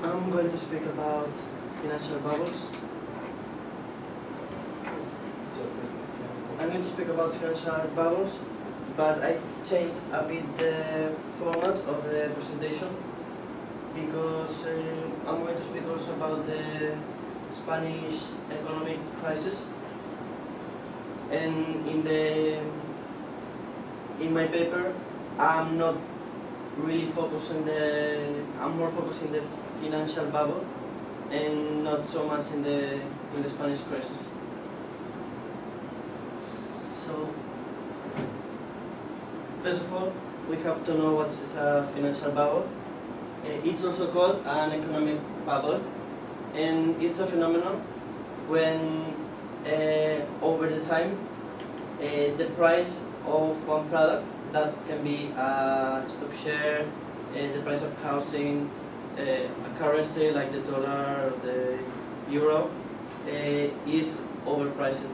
I'm going to speak about financial bubbles. I'm going to speak about financial bubbles, but I changed a bit the format of the presentation because I'm going to speak also about the Spanish economic crisis. And in my paper, I'm not really focusing I'm more focusing the financial bubble and not so much in the Spanish crisis. So, first of all, we have to know what is a financial bubble. It's also called an economic bubble, and it's a phenomenon when over the time the price of one product, that can be a stock share, the price of housing, a currency like the dollar or the euro, is overpriced.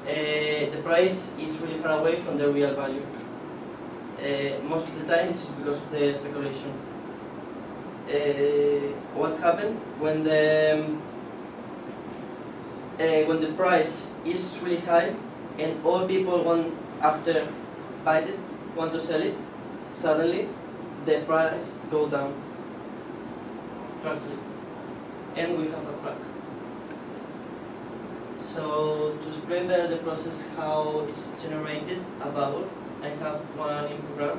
The price is really far away from the real value. Most of the time this is because of the speculation. What happened when the price is really high and all people want to sell it, suddenly the price go down drastically and we have a crack. So to explain better the process how it's generated a bubble, I have one infogram.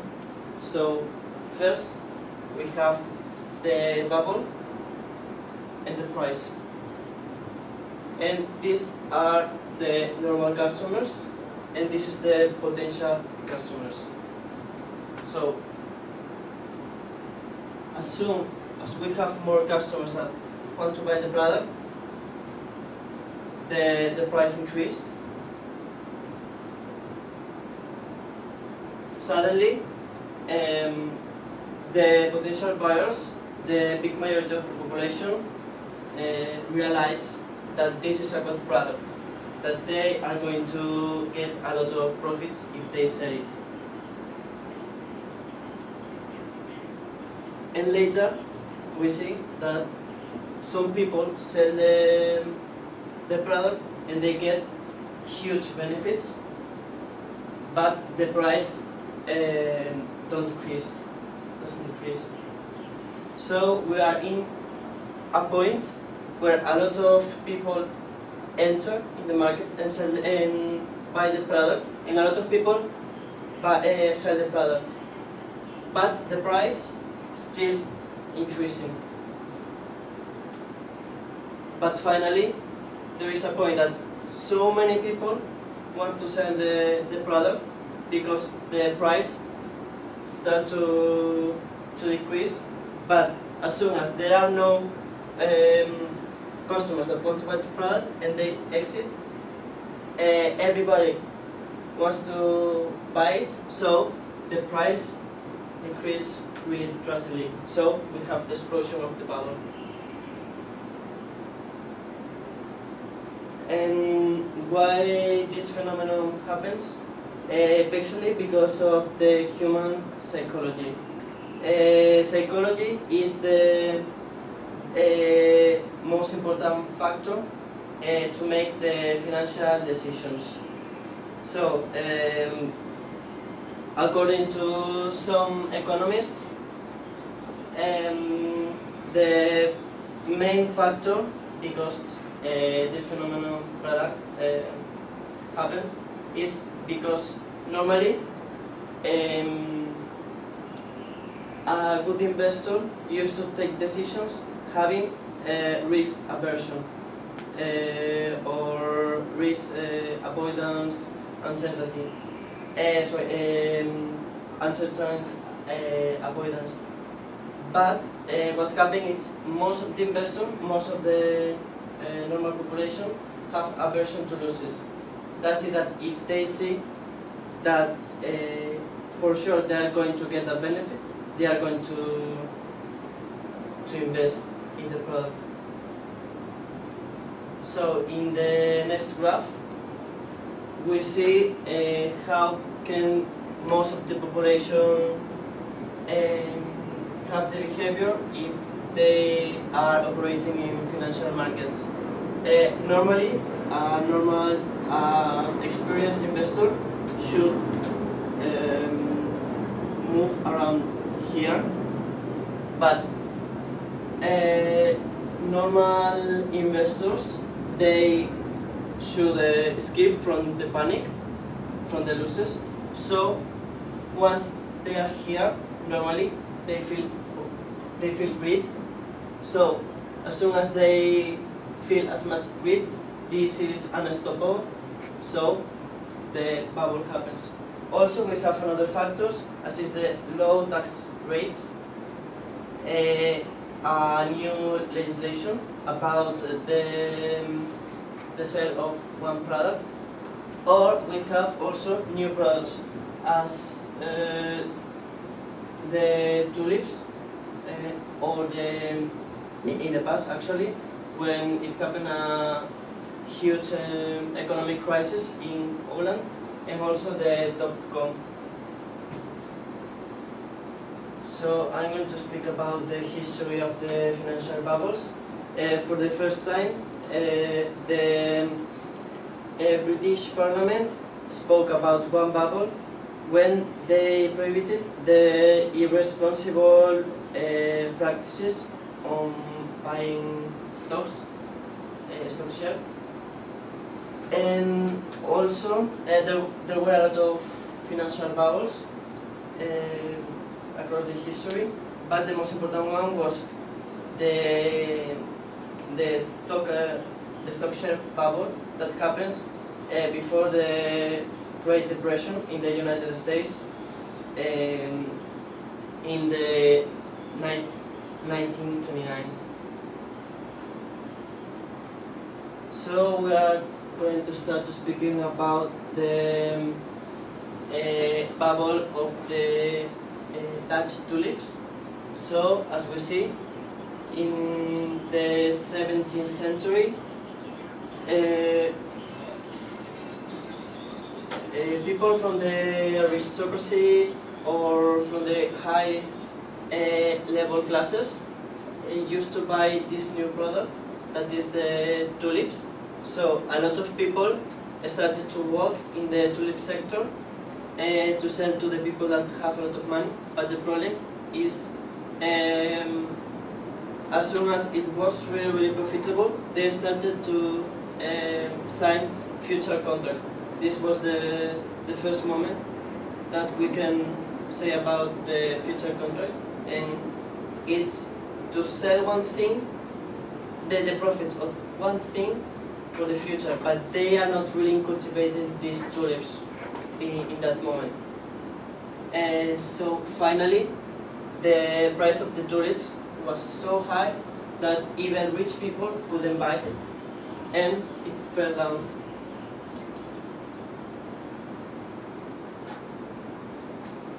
So first we have the bubble and the price, and these are the normal customers and this is the potential customers. So as soon as we have more customers that want to buy the product, the price increase. Suddenly, the potential buyers, the big majority of the population, realize that this is a good product, that they are going to get a lot of profits if they sell it. And later, we see that some people sell the product and they get huge benefits, but the price doesn't decrease. So we are in a point where a lot of people enter in the market and sell and buy the product, and a lot of people sell the product, but the price still increasing. But finally, there is a point that so many people want to sell the product because the price starts to decrease, but as soon as there are no customers that want to buy the product and they exit, everybody wants to buy it, so the price decreases really drastically. So we have the explosion of the bubble. And why this phenomenon happens? Basically because of the human psychology. Psychology is the most important factor to make the financial decisions. So, according to some economists, the main factor because this phenomenon happen is because normally a good investor used to take decisions having risk aversion or risk avoidance, uncertainty. Uncertainty avoidance. But what happens is most of the investors, most of the normal population have aversion to losses. That's it, that if they see that for sure they are going to get a benefit, they are going to invest in the product. So in the next graph, we see how can most of the population have the behavior if they are operating in financial markets. Normally, a normal experienced investor should move around here, but normal investors, they should escape from the panic, from the losses. So once they are here, normally they feel greed. So as soon as they feel as much greed, this is unstoppable. So the bubble happens. Also, we have another factors, as is the low tax rates, a new legislation about the sale of one product, or we have also new products as the tulips, or in the past actually, when it happened a huge economic crisis in Holland, and also the .com. So I'm going to speak about the history of the financial bubbles. For the first time, the British Parliament spoke about one bubble when they prohibited the irresponsible practices on buying stocks, stock share. And also there were a lot of financial bubbles across the history, but the most important one was the stock share bubble that happens before the Great Depression in the United States in the 1929. So we are going to start to speaking about the bubble of the Dutch tulips. So as we see, in the 17th century, people from the aristocracy or from the high level classes used to buy this new product, that is the tulips. So a lot of people started to work in the tulip sector to sell to the people that have a lot of money. But the problem is, as soon as it was really profitable, they started to sign future contracts. This was the first moment that we can say about the future contracts, and it's to sell one thing, the profits of one thing for the future, but they are not really cultivating these tulips in that moment. And so finally, the price of the tulips was so high that even rich people couldn't buy it, and it fell down.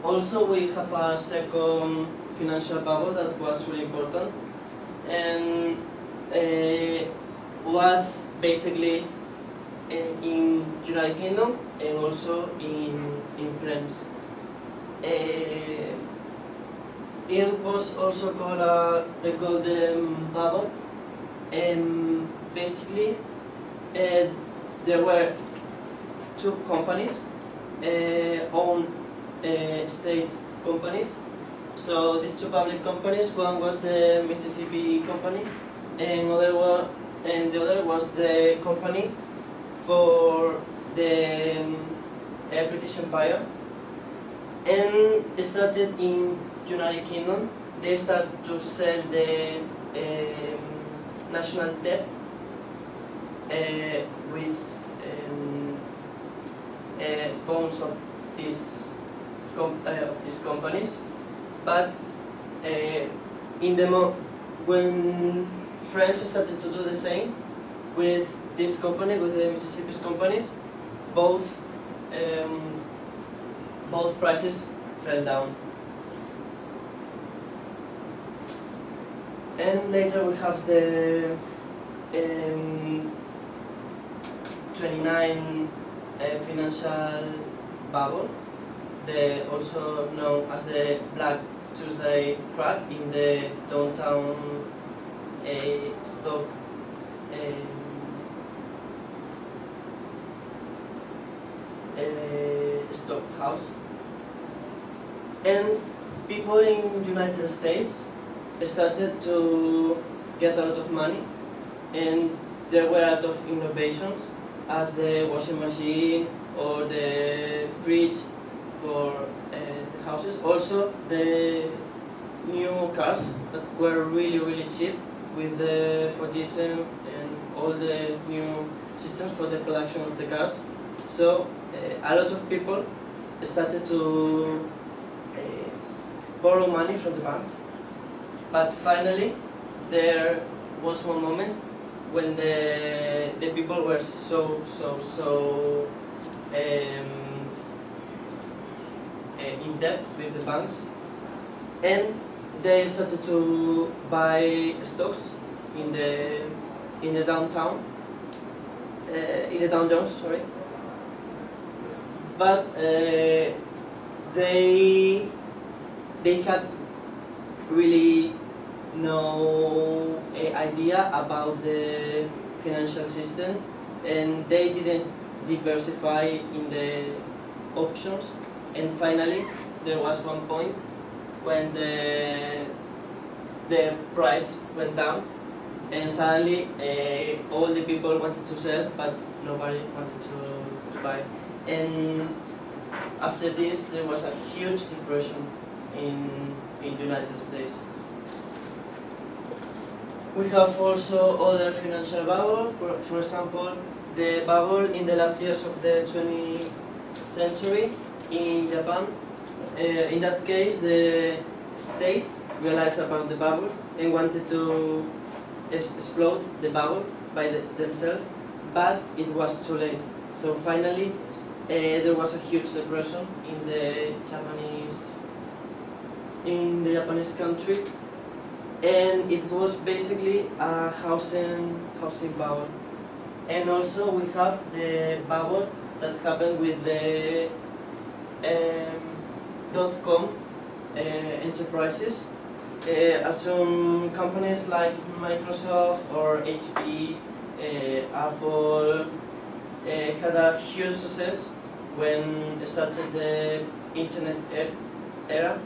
Also, we have a second financial bubble that was really important, and was basically in United Kingdom and also in France. It was also called the Golden Bubble, and basically there were two companies, owned state companies. So these two public companies, one was the Mississippi Company, and the other was the company for the British Empire. And it started in United Kingdom. They started to sell the national debt with bonds of these companies. But when France started to do the same with this company, with the Mississippi companies, both prices fell down. And later we have the 29 financial bubble, also known as the Black Tuesday crack in the downtown stock stock house, and people in United States started to get a lot of money, and there were a lot of innovations as the washing machine or the fridge for the houses. Also the new cars that were really cheap with the Ford diesel and all the new systems for the production of the cars. So a lot of people started to borrow money from the banks, but finally there was one moment when the people were so in debt with the banks, and they started to buy stocks in the downtown, in the Dow Jones, sorry. But they had really no idea about the financial system, and they didn't diversify in the options. And finally, there was one point when the price went down, and suddenly all the people wanted to sell, but nobody wanted to buy. And after this, there was a huge depression in United States. We have also other financial bubble. For example, the bubble in the last years of the 20th century in Japan. In that case, the state realized about the bubble and wanted to explode the bubble by themselves, but it was too late. So finally, there was a huge depression in the Japanese country, and it was basically a housing bubble. And also we have the bubble that happened with the .com enterprises. Some companies like Microsoft or HP, Apple had a huge success when started the internet era.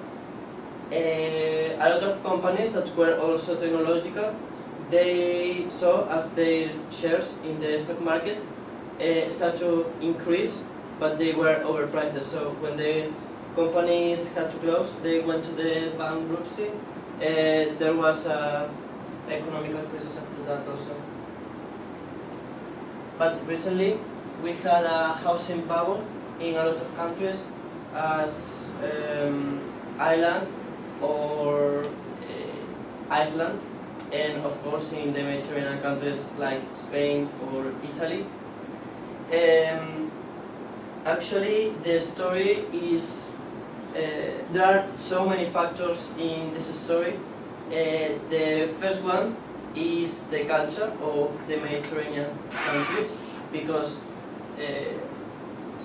A lot of companies that were also technological, they saw as their shares in the stock market start to increase, but they were overpriced. So when the companies had to close, they went to the bankruptcy. There was an economical crisis after that also. But recently, we had a housing bubble in a lot of countries, as Ireland or Iceland, and of course in the Mediterranean countries like Spain or Italy. Actually, the story is, there are so many factors in this story. The first one is the culture of the Mediterranean countries, because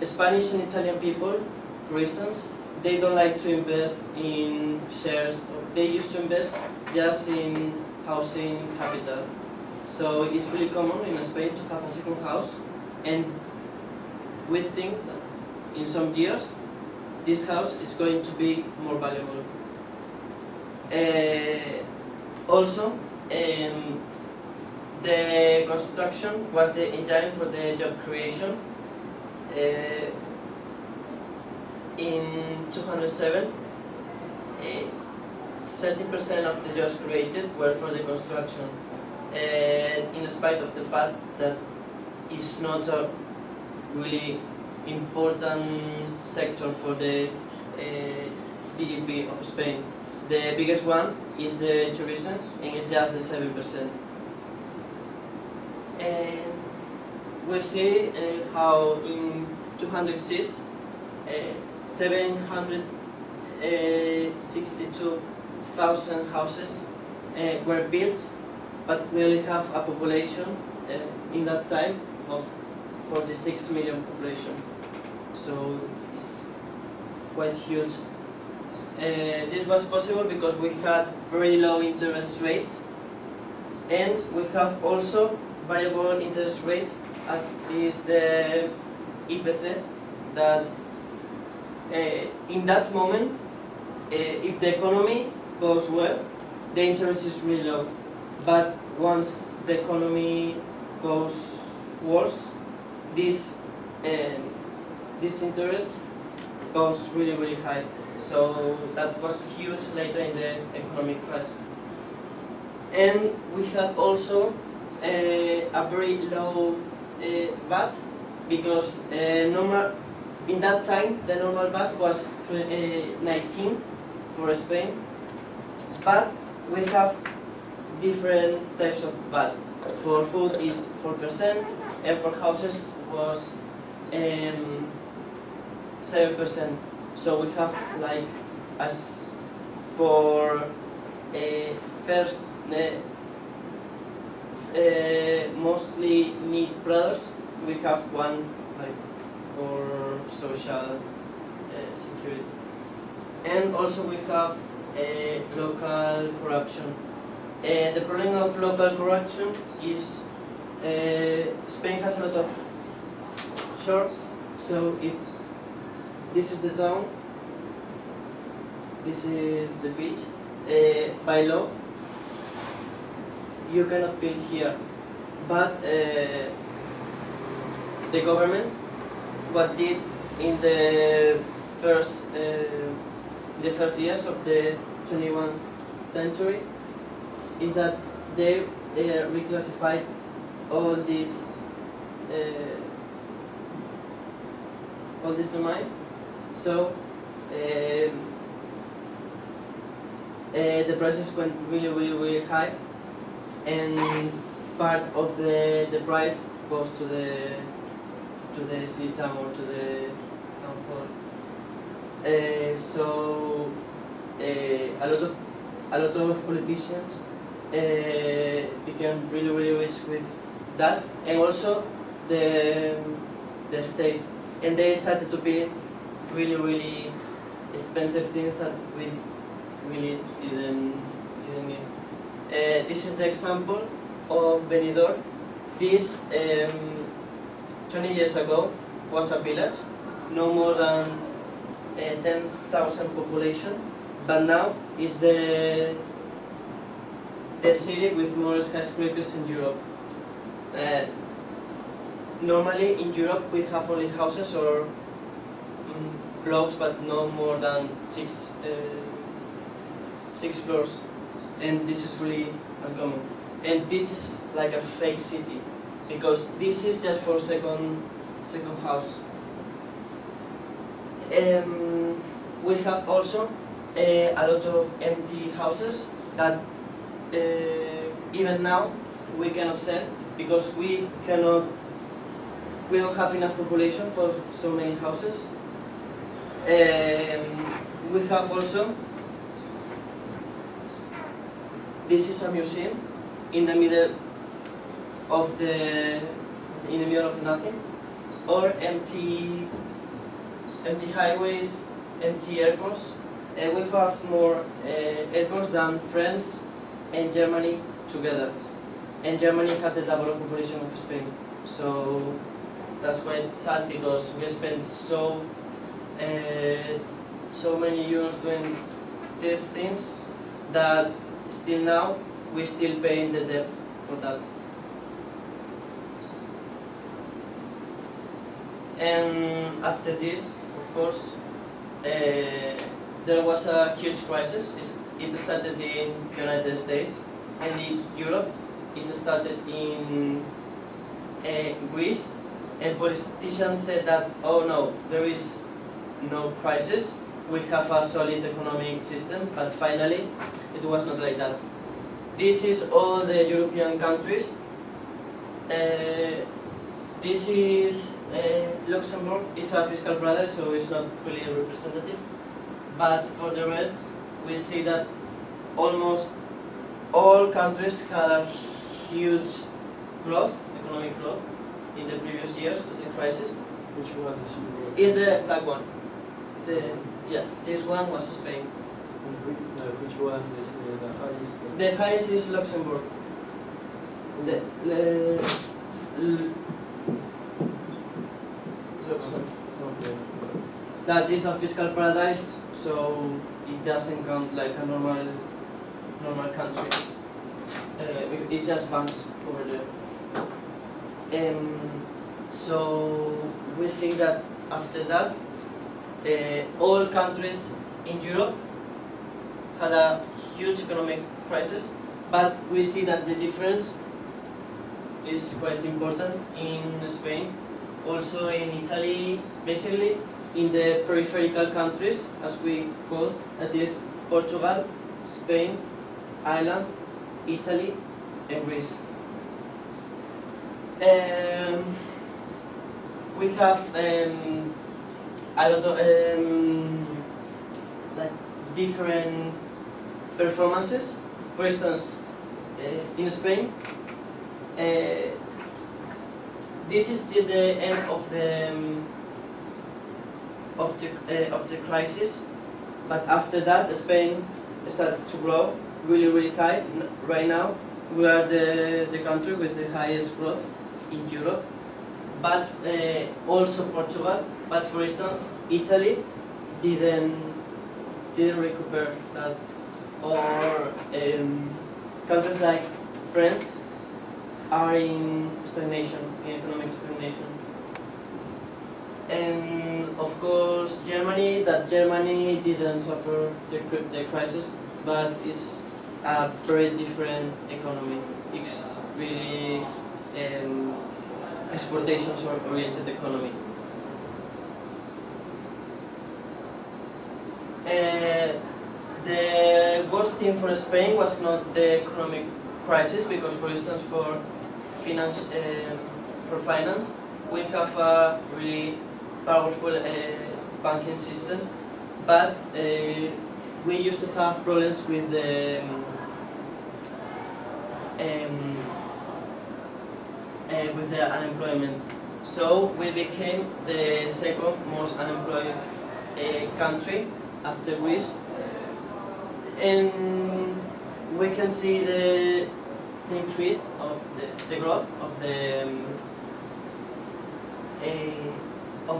Spanish and Italian people, for instance, they don't like to invest in shares. They used to invest just in housing capital. So it's really common in Spain to have a second house, and we think that in some years this house is going to be more valuable. Also, the construction was the engine for the job creation. In 2007, 30% of the jobs created were for the construction, in spite of the fact that it's not a really important sector for the GDP of Spain. The biggest one is the tourism, and it's just the 7%. And we see how in 2006, 762,000 houses were built, but we only have a population in that time of 46 million population. So it's quite huge this was possible because we had very low interest rates, and we have also variable interest rates, as is the IPC, that in that moment, if the economy goes well, the interest is really low. But once the economy goes worse, this interest goes really, really high. So that was huge later in the economic crisis. And we had also a very low VAT, because in that time the normal VAT was 19 for Spain, but we have different types of VAT. For food is 4%, and for houses was 7%. So we have, like, as for first mostly need products, we have one, like, for social security. And also we have local corruption. The problem of local corruption is Spain has a lot of shore, so if this is the town, this is the beach, by law you cannot build here, but the government, what did in the first years of the 21st century, is that they reclassified all these domains. So the prices went really, really, really high, and part of the price goes to the city town or to the town hall. So a lot of politicians became really, really rich with that, and also the state, and they started to build really, really expensive things that we really didn't need. This is the example of Benidorm. This 20 years ago was a village, no more than 10,000 population, but now is the city with more skyscrapers in Europe. Normally in Europe we have only houses or blocks, but no more than six floors, and this is really uncommon. And this is like a fake city, because this is just for second house. We have also a lot of empty houses that even now we cannot sell, because we don't have enough population for so many houses. We have also, this is a museum in the middle of nothing, or empty highways, empty airports. We have more airports than France and Germany together, and Germany has the double population of Spain. So that's quite sad, because we spent so many euros doing these things that still now we still paying the debt for that. And after this, of course, there was a huge crisis. It started in the United States, and in Europe it started in Greece, and politicians said that, oh no, there is no crisis, we have a solid economic system, but finally it was not like that. This is all the European countries. This is Luxembourg. It's a fiscal brother, so it's not really representative. But for the rest, we see that almost all countries had a huge growth, economic growth, in the previous years of the crisis. Which one is Is the black one? This one was Spain. Which one is the highest? The highest is Luxembourg. Luxembourg. Okay. That is a fiscal paradise, so it doesn't count like a normal country. It's just banks over there. So we see that after that, all countries in Europe had a huge economic crisis, but we see that the difference is quite important in Spain, also in Italy, basically in the peripheral countries, as we call, that is Portugal, Spain, Ireland, Italy, and Greece. We have a lot of like different performances. For instance, in Spain, this is still the end of the crisis, but after that, Spain started to grow really high. Right now, we are the country with the highest growth in Europe, but also Portugal. But for instance, Italy didn't recuperate that, or countries like France are in stagnation, in economic stagnation. And of course, Germany didn't suffer the crisis, but it's a very different economy. It's really exportations oriented economy. The worst thing for Spain was not the economic crisis, because for instance for finance we have a really powerful banking system, but we used to have problems with the unemployment. So we became the second most unemployed country after Greece, and we can see the increase of the growth of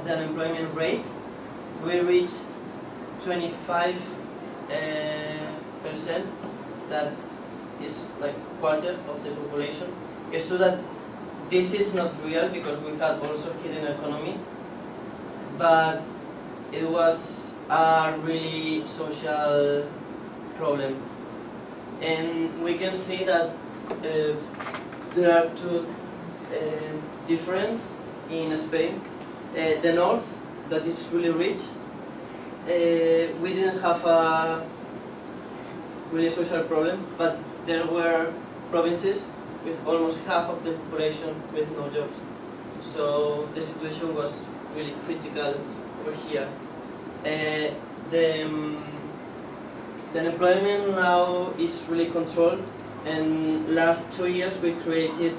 the unemployment rate. We reached 25%. That is like quarter of the population. It's true that this is not real because we had also hidden economy, but it was a really social problem. And we can see that there are two different in Spain. The north, that is really rich, we didn't have a really social problem, but there were provinces with almost half of the population with no jobs. So the situation was really critical over here. The unemployment now is really controlled, and last 2 years we created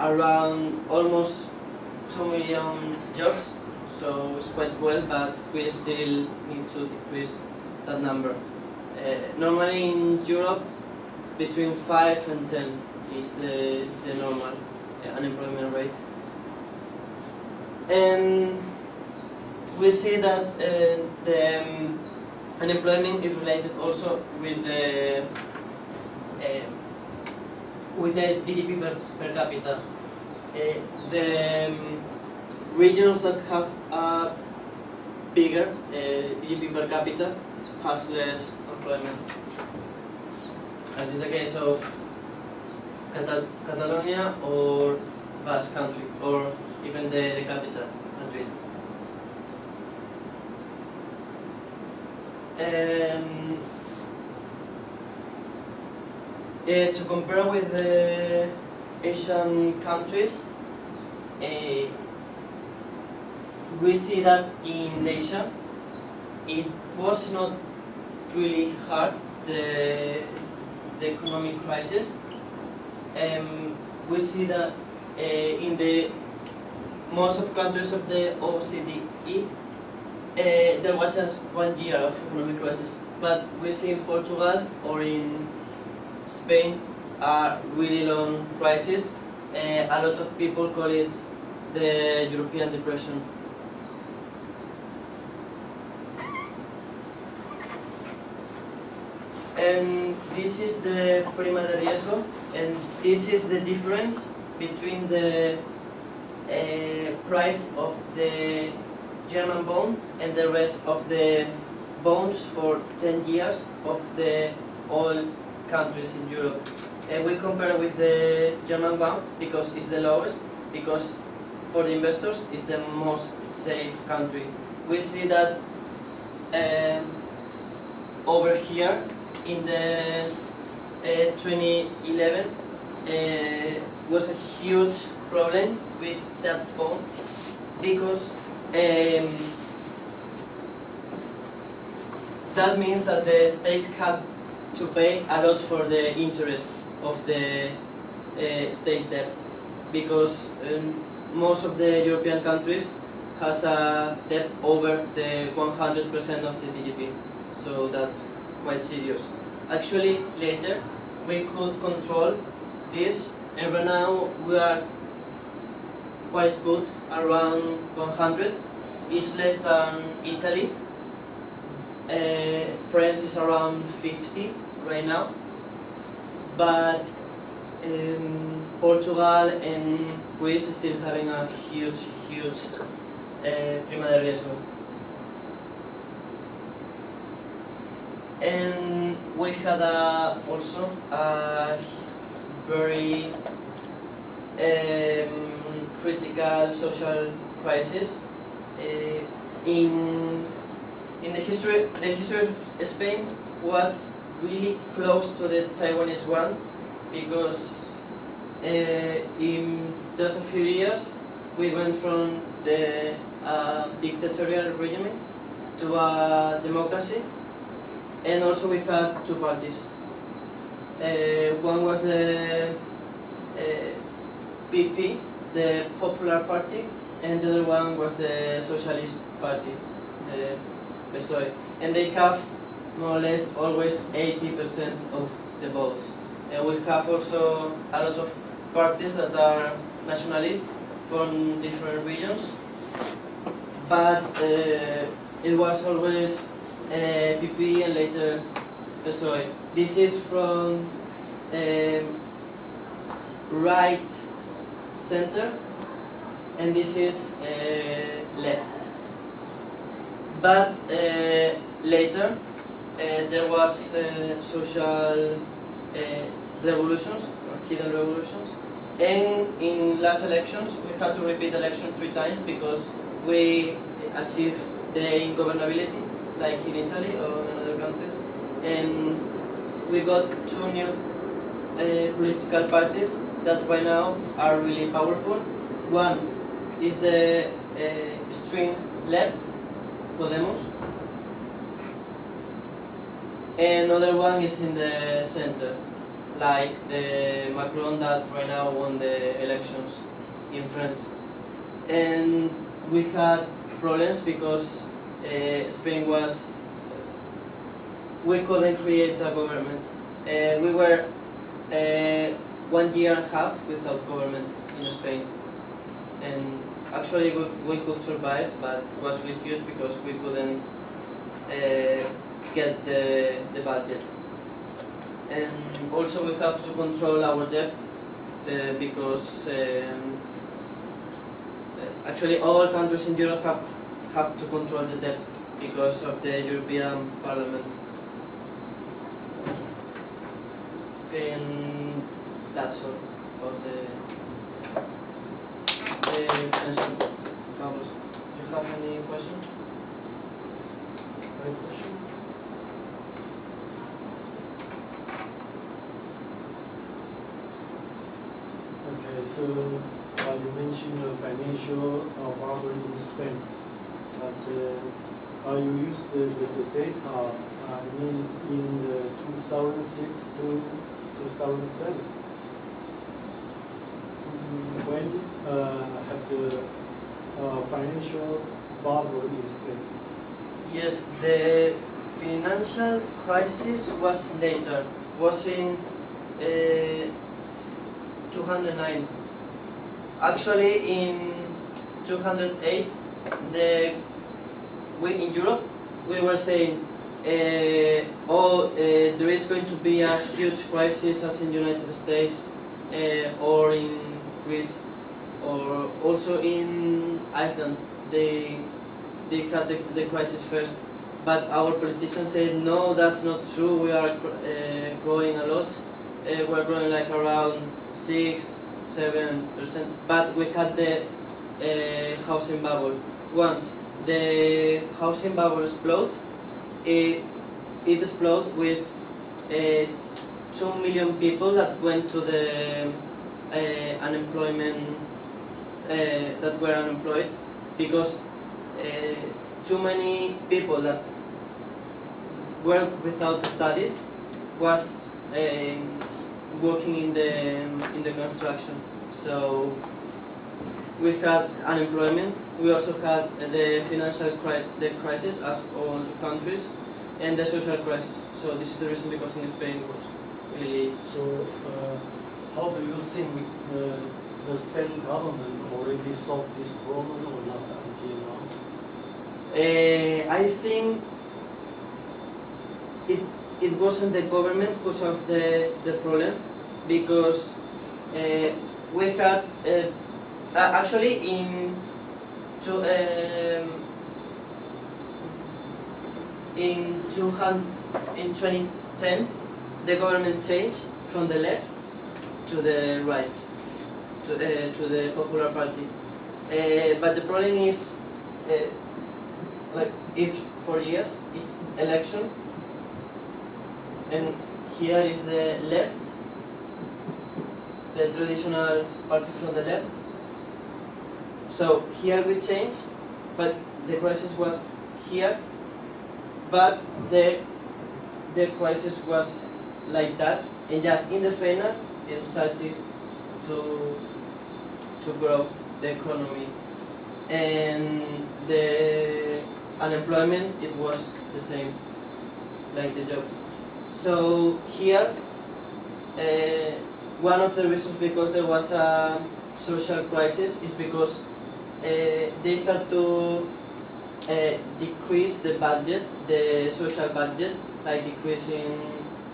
around almost 2 million jobs, so it's quite well, but we still need to decrease that number. Normally in Europe, between 5 and 10 is the normal unemployment rate. And we see that the unemployment is related also with the GDP per capita. The regions that have a bigger GDP per capita has less employment, as is the case of Catalonia or Basque Country, or even the capital, Madrid. To compare with the Asian countries, we see that in Asia it was not really hard, the economic crisis. We see that in the most of countries of the OECD, there was just 1 year of economic crisis, but we see in Portugal or in Spain a really long crisis. A lot of people call it the European Depression. And this is the prima de riesgo, and this is the difference between the price of the German bond and the rest of the bonds for 10 years of the all countries in Europe. And we compare with the German bond because it's the lowest, because for the investors it's the most safe country. We see that over here in the 2011 was a huge problem with that bond because that means that the state had to pay a lot for the interest of the state debt, because most of the European countries has a debt over the 100% of the GDP, so that's quite serious. Actually, later we could control this, and right now we are quite good, around 100. It's less than Italy. France is around 50 right now, but Portugal and Greece is still having a huge prima de riesgo. And we had also a very critical social crisis in the history. The history of Spain was really close to the Taiwanese one, because in just a few years we went from the dictatorial regime to a democracy, and also we had two parties. One was the PP, the Popular Party, and the other one was the Socialist Party, the PSOE. And they have more or less always 80% of the votes. And we have also a lot of parties that are nationalist from different regions, but it was always PP and later PSOE. This is from right center, and this is left. But later there was social revolutions, or hidden revolutions, and in last elections we had to repeat election 3 times because we achieved the ingovernability, like in Italy or in other countries, and we got 2 new political parties that right now are really powerful. One is the extreme left, Podemos, and another one is in the center, like the Macron that right now won the elections in France. And we had problems because Spain was, we couldn't create a government. We were 1 year and a half without government in Spain, and actually we could survive, but it was really huge because we couldn't get the budget. And also we have to control our debt because actually all countries in Europe have to control the debt because of the European Parliament. And that's all about the financial bubbles. Do you have any question? Any question? Okay, so you mentioned the financial bubble in Spain, but you used the data in the 2006 to 2007. When have the financial bubble in Spain? Yes, the financial crisis was later. Was in 209. Actually, in 208, we in Europe we were saying, there is going to be a huge crisis as in United States or in Greece or also in Iceland. They had the crisis first, but our politicians said no, that's not true. We are growing a lot. We're growing like around 6-7%, but we had the housing bubble. Once the housing bubble exploded, it exploded with 2 million people that went to the unemployment, that were unemployed, because too many people that were without studies was working in the construction. So we had unemployment. We also had the financial crisis, as all countries, and the social crisis. So this is the reason because in Spain it was really. So how do you think the Spain government already solved this problem or not until now? I think it wasn't the government who solved the problem, because we had actually in 2010 the government changed from the left to the right, to the Popular Party. But the problem is, like, it's 4 years, it's election, and here is the left, the traditional party from the left. So here we changed, but the crisis was here, but the crisis was like that, and just in the final it started to grow the economy, and the unemployment, it was the same, like the jobs. So here, one of the reasons because there was a social crisis is because they had to decrease the budget, the social budget, like decreasing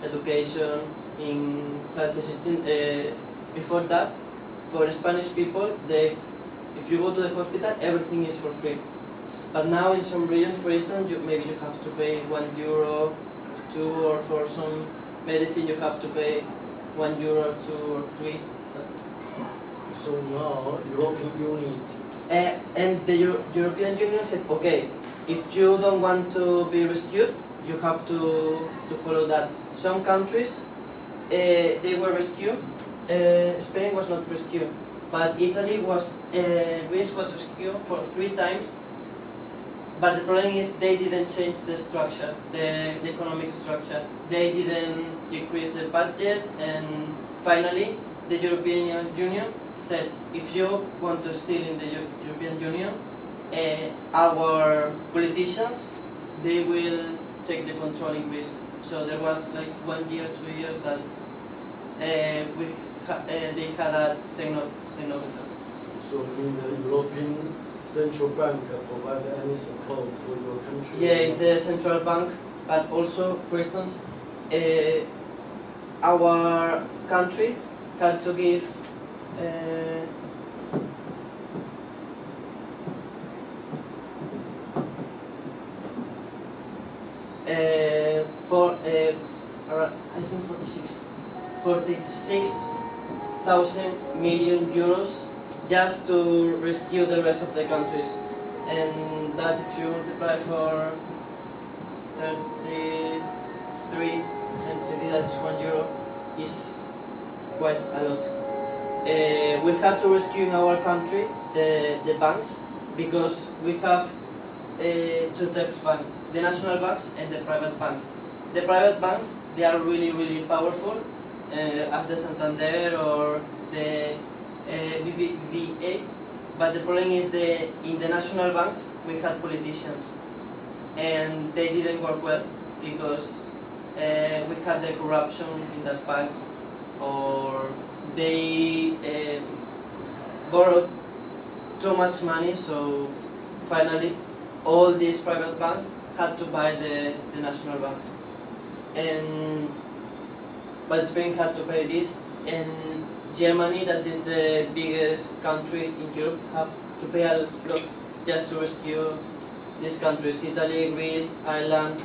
education, in health system. Before that, for Spanish people, if you go to the hospital, everything is for free. But now in some regions, for instance, maybe you have to pay €1, 2, or for some medicine you have to pay €1, 2, or 3. So now European Union. And the European Union said, okay, if you don't want to be rescued, you have to follow that. Some countries, they were rescued. Spain was not rescued, but Italy was, Greece was rescued for 3 times. But the problem is they didn't change the structure, the economic structure. They didn't decrease the budget, and finally the European Union said, if you want to stay in the European Union, our politicians, they will take the control in Greece. So there was like 1 year, 2 years that they had a technocrat. So in the European Central Bank provide any support for your country? Yeah, it's the central bank, but also, for instance, our country had to give I think 46,000 million euros just to rescue the rest of the countries, and that if you multiply for 33 and say that is €1 is quite a lot. We have to rescue in our country the banks, because we have 2 types of banks, the national banks and the private banks. The private banks, they are really, really powerful, as the Santander or the BBVA, but the problem is in the national banks we had politicians, and they didn't work well because we had the corruption in that banks, or they borrowed too much money, so finally all these private banks had to buy the national banks. But Spain had to pay this, and Germany, that is the biggest country in Europe, have to pay a lot just to rescue these countries: Italy, Greece, Ireland,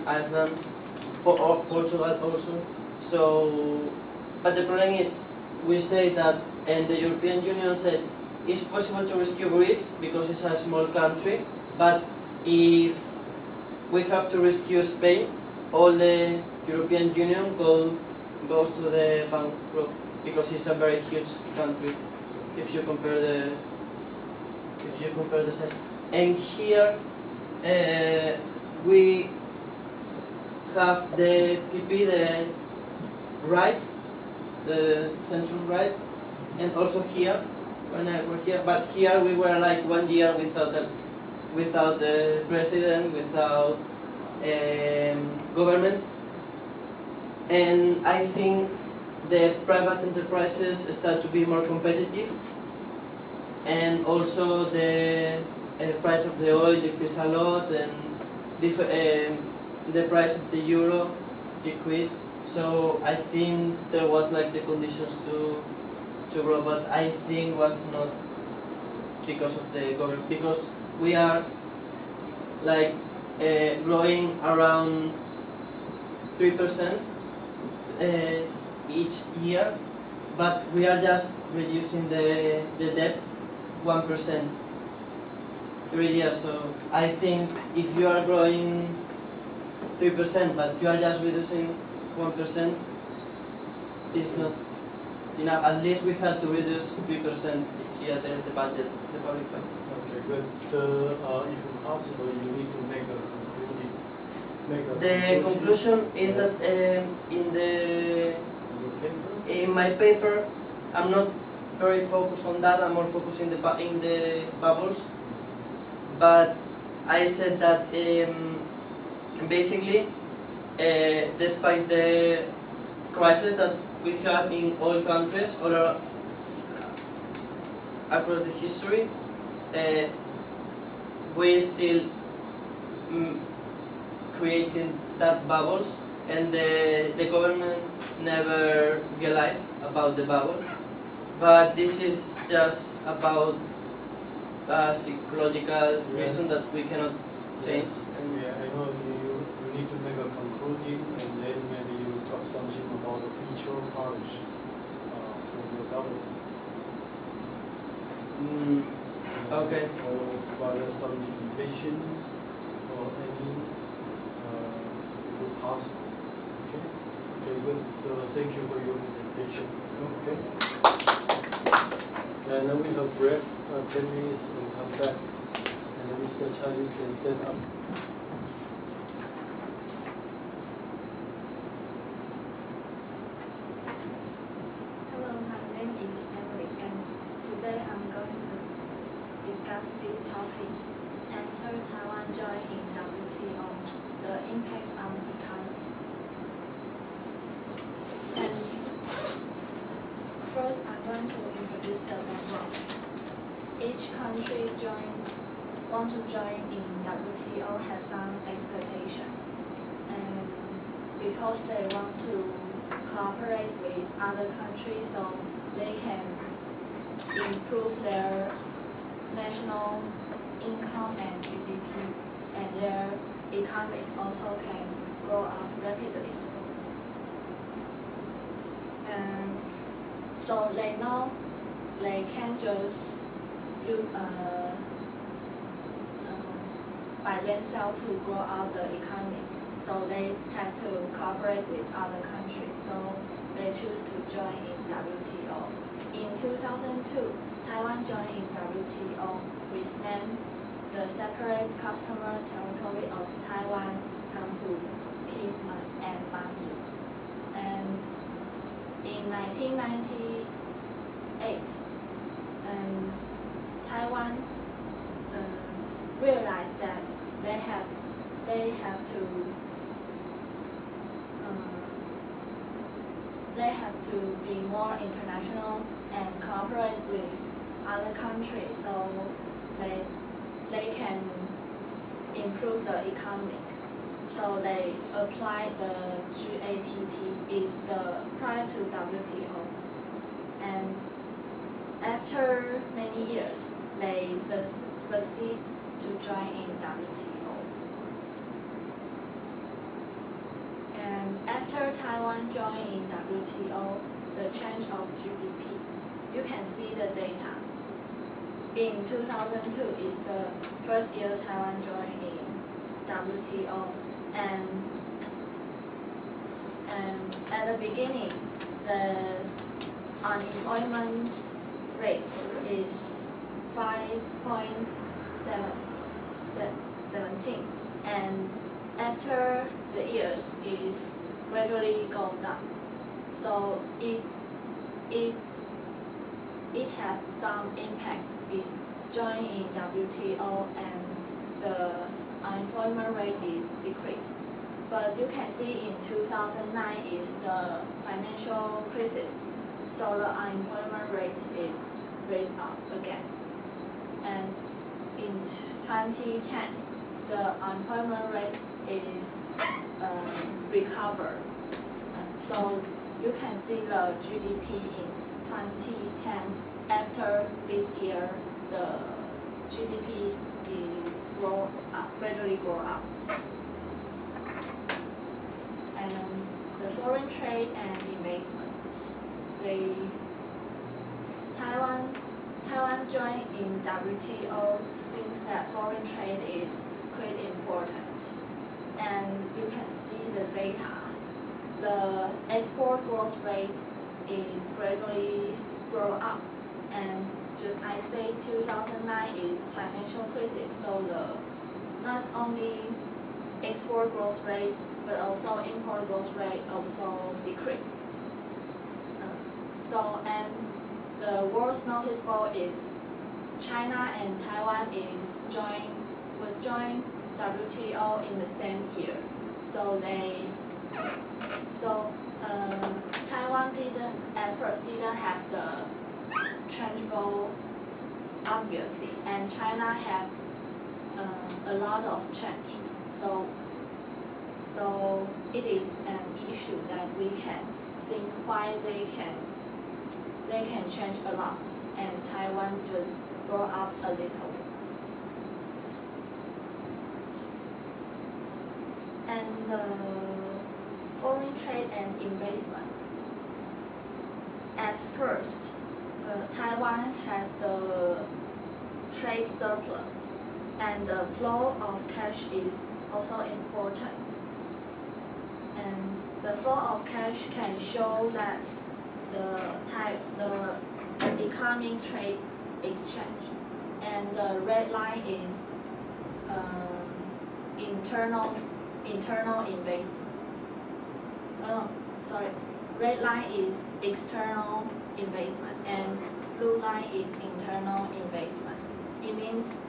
Portugal also. So, but the problem is, we say that, and the European Union said it's possible to rescue Greece because it's a small country, but if we have to rescue Spain, all the European Union goes to the bankrupt because it's a very huge country if you compare the size. And here we have the PP, the right, the central right, and also here when I were here. But here we were like 1 year without the president, without government. And I think the private enterprises start to be more competitive, and also the price of the oil decreased a lot, and the price of the euro decreased. So I think there was like the conditions to grow, but I think was not because of the government, because we are like growing around 3% each year, but we are just reducing the debt 1% every year. So I think if you are growing 3%, but you are just reducing 1%, it's not enough. At least we had to reduce 3% each year the budget, the public budget. Okay, good. So, if possible, you need to make a The conclusion is that in my paper, I'm not very focused on that. I'm more focused in the bubbles. But I said that basically, despite the crisis that we had in all countries all across the history, we still creating that bubbles, and the government never realized about the bubble. But this is just about a psychological reason that we cannot change. Yeah, I know you need to make a conclusion, and then maybe you talk something about the future policy for your government. Okay. Or whether some innovation or any possible. Okay. Okay, good. So thank you for your presentation. Okay. And then we have break 10 minutes and come back. And then Mr. Charlie can set up. Hello, my name is Emily, and today I'm going to discuss this topic. After Taiwan joining WTO, the impact on the economy. And first, I'm going to introduce the background. Each country want to join in WTO has some expectation, and because they want to cooperate with other countries so they can improve their national income and GDP, and their economy also can grow up rapidly. And so they know they can't just use by themselves to grow out the economy. So they have to cooperate with other countries. So they choose to join in WTO. In 2002, Taiwan joined in WTO, which named the separate customer territory of Taiwan, Hanpu, Kinmen, and Manchu. And in 1998, Taiwan realized that they have they have to be more international and cooperate with other countries so they can improve the economy. So they apply the GATT is the prior to WTO. And after many years, they succeed to join in WTO. And after Taiwan joined in WTO, the change of GDP, you can see the data. In 2002 is the first year Taiwan joined in WTO, and at the beginning, the unemployment rate is 5.17, and after the years is gradually go down. So it has some impact with joining in WTO, and the unemployment rate is decreased. But you can see in 2009 is the financial crisis, so the unemployment rate is raised up again. And in 2010, the unemployment rate is recovered. So you can see the GDP in 2010. After this year, the GDP is gradually grow up. And the foreign trade and investment. Taiwan joined in WTO since that foreign trade is quite important. And you can see the data. The export growth rate is gradually grow up. And just I say 2009 is financial crisis, so not only export growth rate but also import growth rate also decrease. And the worst noticeable is China and Taiwan was joined WTO in the same year. Taiwan at first didn't have the changeable obviously, and China have a lot of change. So it is an issue that we can think why they can change a lot, and Taiwan just grow up a little bit. And the foreign trade and investment. At first, Taiwan has the trade surplus, and the flow of cash is also important. And the flow of cash can show that the economic trade exchange, and the red line is internal investment. Red line is external investment, and blue line is internal investment. It means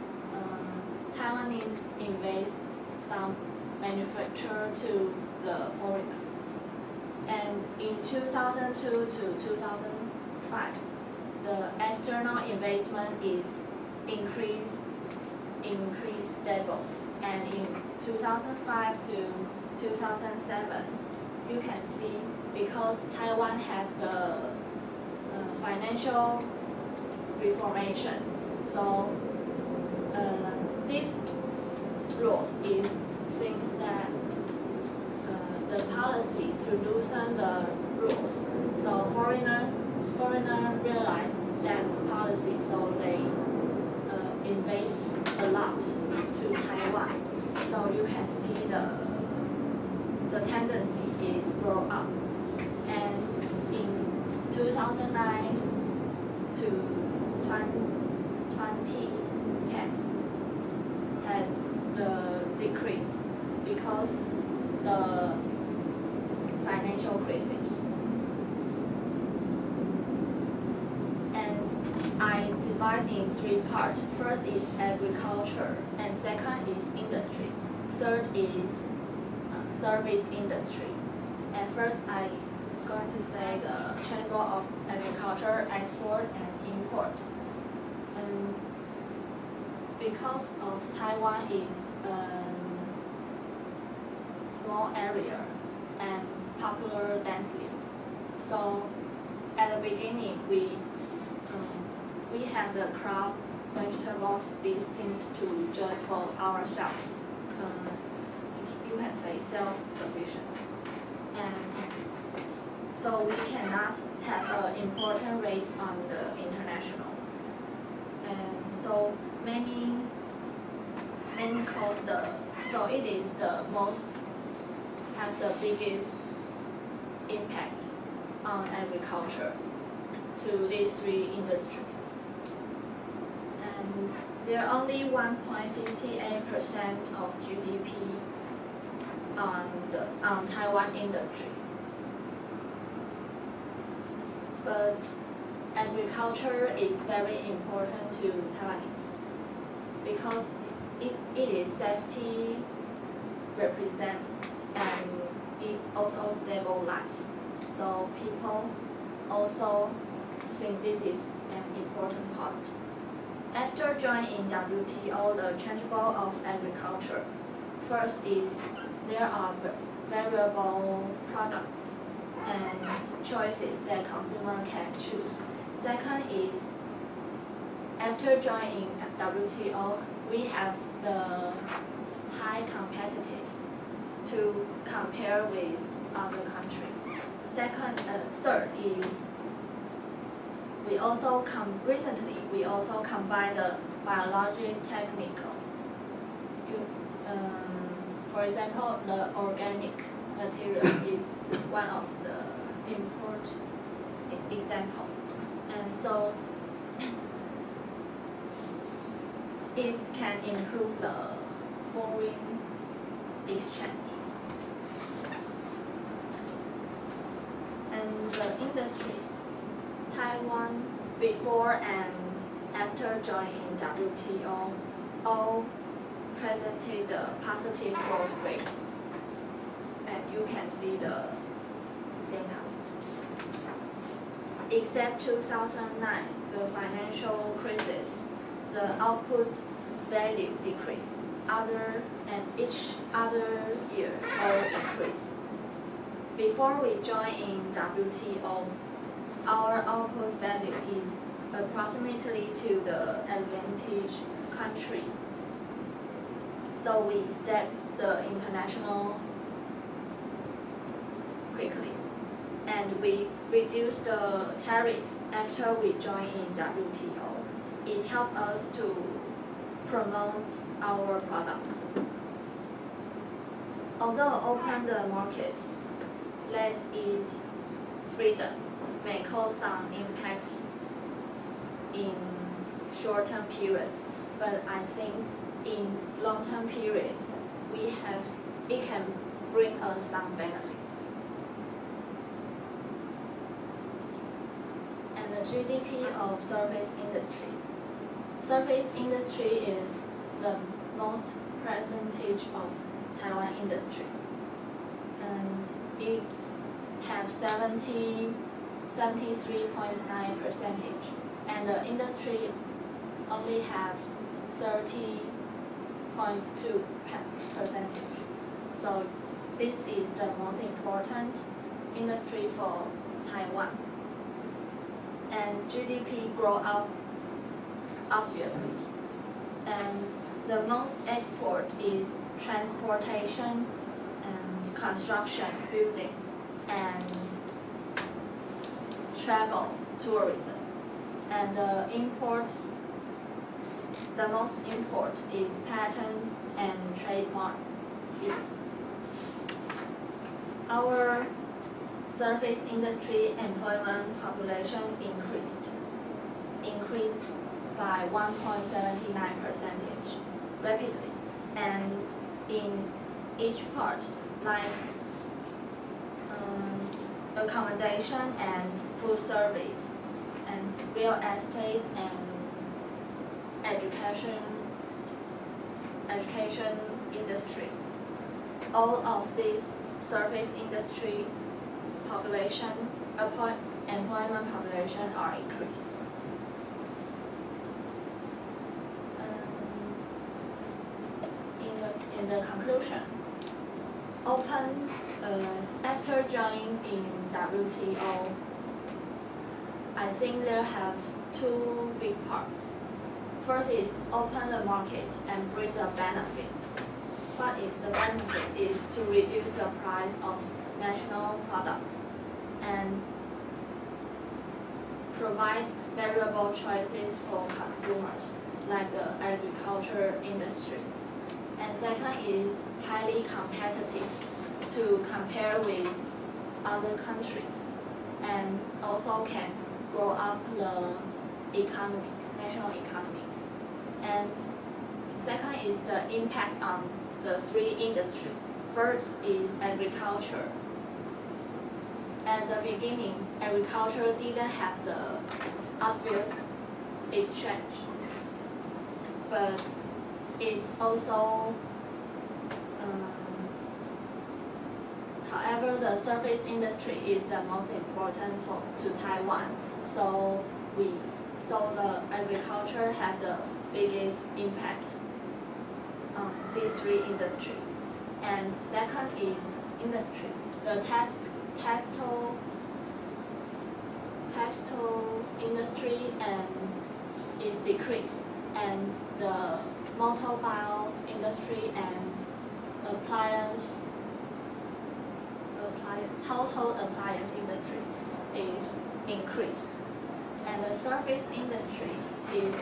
Taiwanese invest some manufacturer to the foreigner. And in 2002 to 2005, the external investment is increased stable. And in 2005 to 2007, you can see because Taiwan have the financial reformation, so this rules is things that the policy to loosen the rules. So foreigner realize that's policy, so they invest a lot to Taiwan. So you can see the tendency is grow up. And in 2009 to 2010 has the decrease because the financial crisis. And I divide in three parts. First is agriculture, and second is industry. Third is service industry. And first I going to say the changeable of agriculture, export and import. And because of Taiwan is a small area and popular densely, so at the beginning we have the crop, vegetables, these things to just for ourselves. You can say self-sufficient, and so we cannot have an important rate on the international, and so many cause so it is the most have the biggest impact on agriculture to these three industries. And there are only 1.58% of GDP on Taiwan industry. But agriculture is very important to Taiwanese because it is safety represent and it also stable life. So people also think this is an important part. After joining WTO, the changeable of agriculture, first is there are variable products and choices that consumer can choose. Second is after joining WTO, we have the high competitive to compare with other countries. Third is recently we also combine the biological technical. For example, the organic material is one of the important example, and so it can improve the foreign exchange. And the industry, Taiwan before and after joining WTO all presented the positive growth rate, and you can see the data. Except 2009, the financial crisis, the output value decreased. Each other year all increase. Before we join in WTO, our output value is approximately to the advantage country. So we step the international quickly, and we reduce the tariff after we join in WTO. It helps us to promote our products. Although open the market, let it freedom may cause some impact in short-term period, but I think in long-term period, it can bring us some benefits. And the GDP of service industry. Service industry is the most percentage of Taiwan industry, and it have 73.9%, and the industry only have 30.2%. So this is the most important industry for Taiwan. And GDP grow up obviously. And the most export is transportation and construction, building, and travel, tourism. And the most import is patent and trademark fee. Our service industry employment population increased by 1.79% rapidly, and in each part, like accommodation and food service and real estate and education industry. All of these service industry employment population are increased. In the conclusion, after joining in WTO, I think there have two big parts. First is open the market and bring the benefits. What is the benefit is to reduce the price of national products and provide valuable choices for consumers, like the agriculture industry. And second is highly competitive to compare with other countries, and also can grow up the national economy. And second is the impact on the three industries. First is agriculture. At the beginning, agriculture didn't have the obvious exchange, but it also, however, the service industry is the most important to Taiwan. So the agriculture have the biggest impact on these three industries. And second is industry. The textile industry is decreased, and the automobile industry and household appliance industry is increased, and the service industry is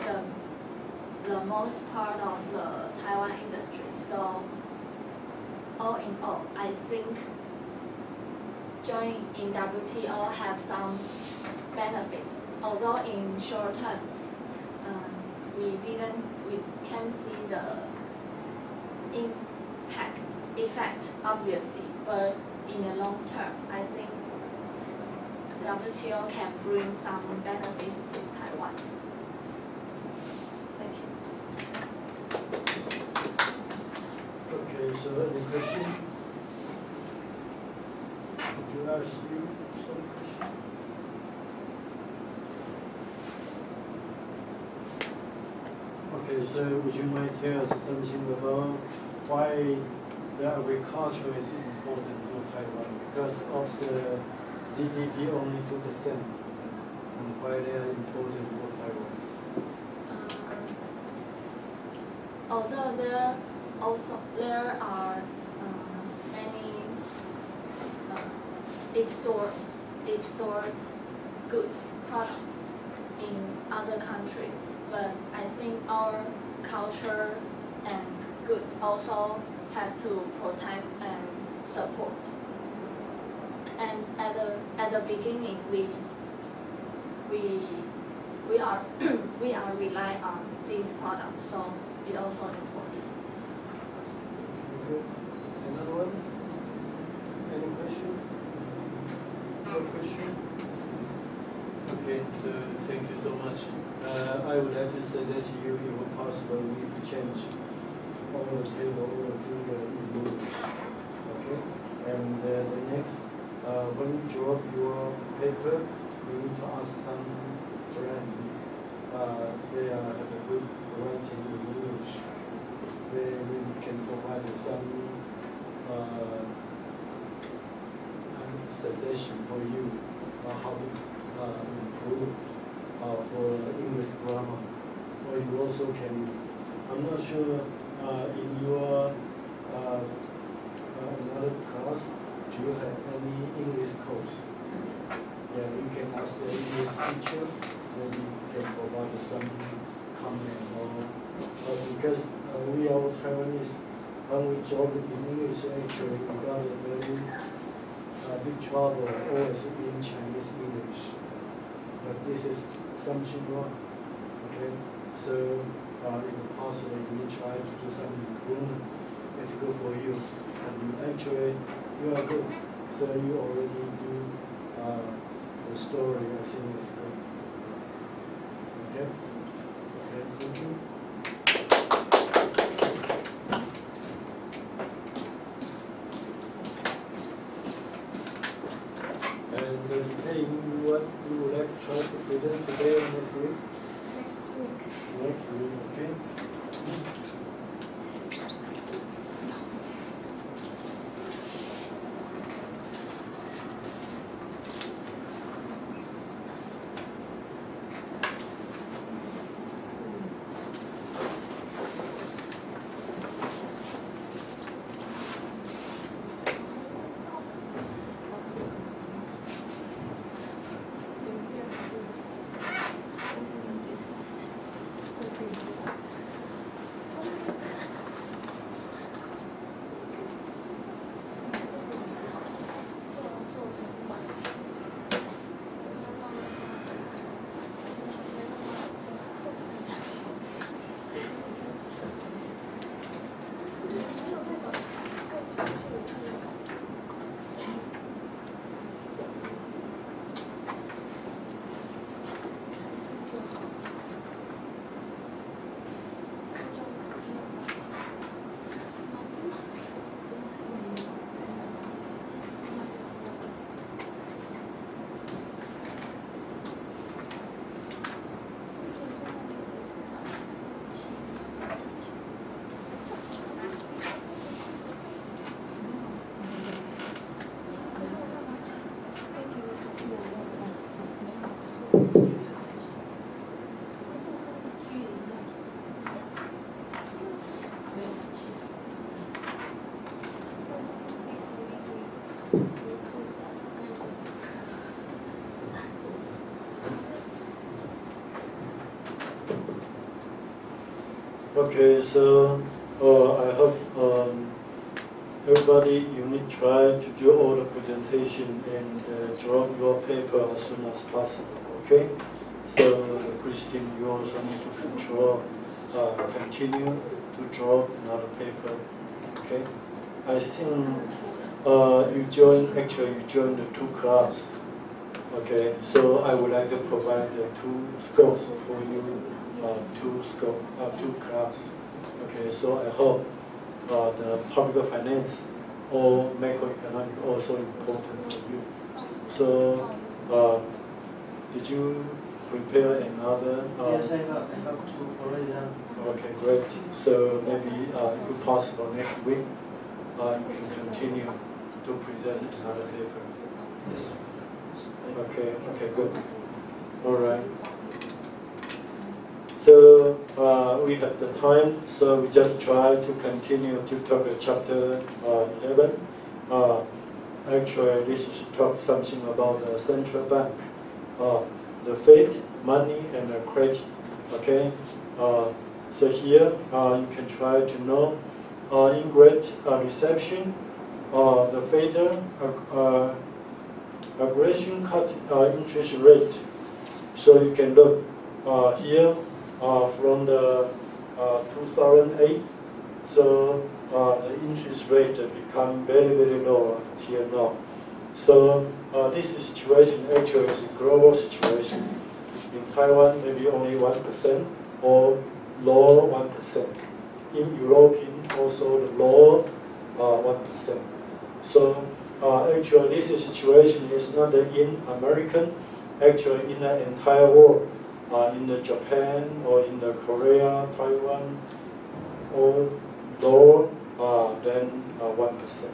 the most part of the Taiwan industry. So all in all, I think joining in WTO have some benefits. Although in short term, we can see the effect obviously, but in the long term, I think WTO can bring some benefits to Taiwan. Thank you. Okay, so any question? Would you ask you some question? Okay, so would you mind tell us something about why the agriculture is important for Taiwan? Because of the GDP only 2%, and why they are important for Taiwan? Although there are many export goods products in other countries, but I think our culture and goods also have to protect and support. And at the beginning, we are relying on these products, so it's also important. Okay. Another one? Any question? No question? Okay, so thank you so much. I would like to suggest you, if possible, we change all the table over to the English. Okay? And the next, when you drop your paper, you need to ask some friend. They have a good writing in English. They really can provide some suggestion for you how to improve for English grammar. Or you also can, I'm not sure in your another class, do you have any English course? Yeah, you can ask the English teacher, maybe can provide some comment or because we are Taiwanese, when we job in English, actually we got a very big trouble always in Chinese English. But this is something wrong. Okay, so if possible, you try to do some improvement. It's good for you. And actually, you are good. So you already do the story. I think it's good. Okay. Okay. Thank you. the detail you would like to try to present today or next week? Next week. Next week, okay. Okay, so I hope everybody you need try to do all the presentation and drop your paper as soon as possible. Okay, so Christine, you also need to control, continue to draw another paper. Okay, I think you join the two class. Okay, so I would like to provide the two scopes for you. Two class. Okay, so I hope the public finance or macroeconomics also important for you. So, did you prepare another? Yes, I have two already done. Okay, great. So maybe if possible next week, you can continue to present another paper. Yes. Okay, good. All right. So we have the time, so we just try to continue to talk about chapter 11. Actually, this is talk something about the central bank, the Fed, money, and the credit. Okay, so here you can try to know in Great Recession, the Fed aggression cut interest rate. So you can look here. From the 2008, so the interest rate become very, very low here now. So this situation actually is a global situation. In Taiwan, maybe only 1% or low 1%. In Europe, also the low 1%. So actually, this situation is not in American, actually in the entire world. In the Japan or in the Korea, Taiwan, or lower than 1%.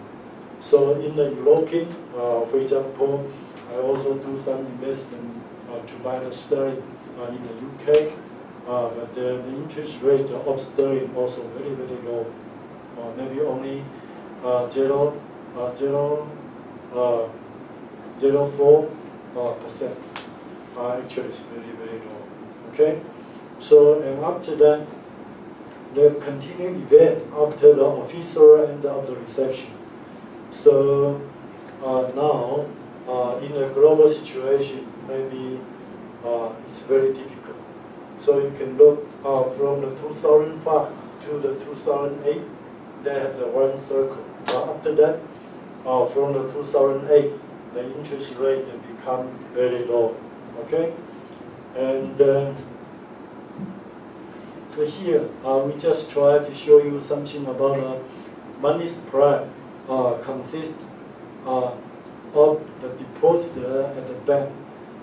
So in the European, for example, I also do some investment to buy the sterling in the UK, but the interest rate of sterling also very, very low, maybe only 0.04%. Actually, it's very, very low. Okay, so and after that, the continued event after the official end of the reception. So now, in a global situation, maybe it's very difficult. So you can look from the 2005 to the 2008, they have the one circle. After that, from the 2008, the interest rate become very low. Okay, and so here we just try to show you something about money supply consists of the depositor at the bank.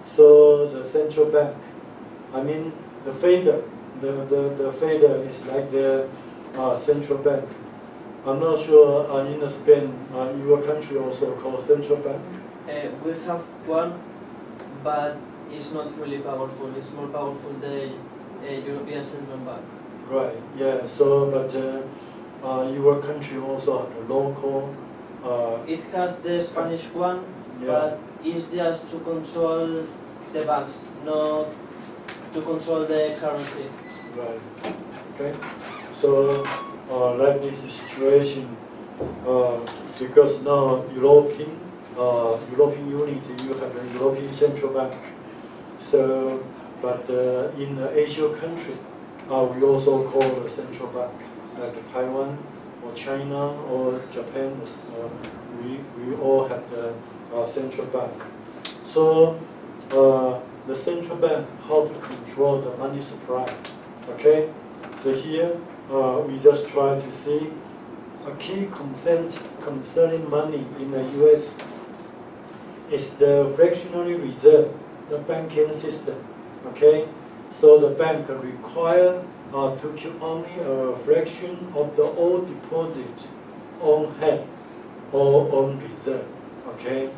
So the central bank, I mean the fader, the fader is like the central bank. I'm not sure in Spain, your country also called central bank. We have one, but it's not really powerful. It's more powerful the European Central Bank. Right. Yeah. So, but your country also have the local. It has the Spanish one, Yeah. but it's just to control the banks, not to control the currency. Right. Okay. So, like this situation, because now European Union, you have a European Central Bank. So, but in the Asian country, we also call the central bank, like Taiwan or China or Japan. We all have the central bank. So the central bank, how to control the money supply. Okay. So here we just try to see a key concept concerning money in the U.S. is the fractionary reserve, the banking system. Okay, so the bank require to keep only a fraction of the all deposit on hand or on reserve. Okay,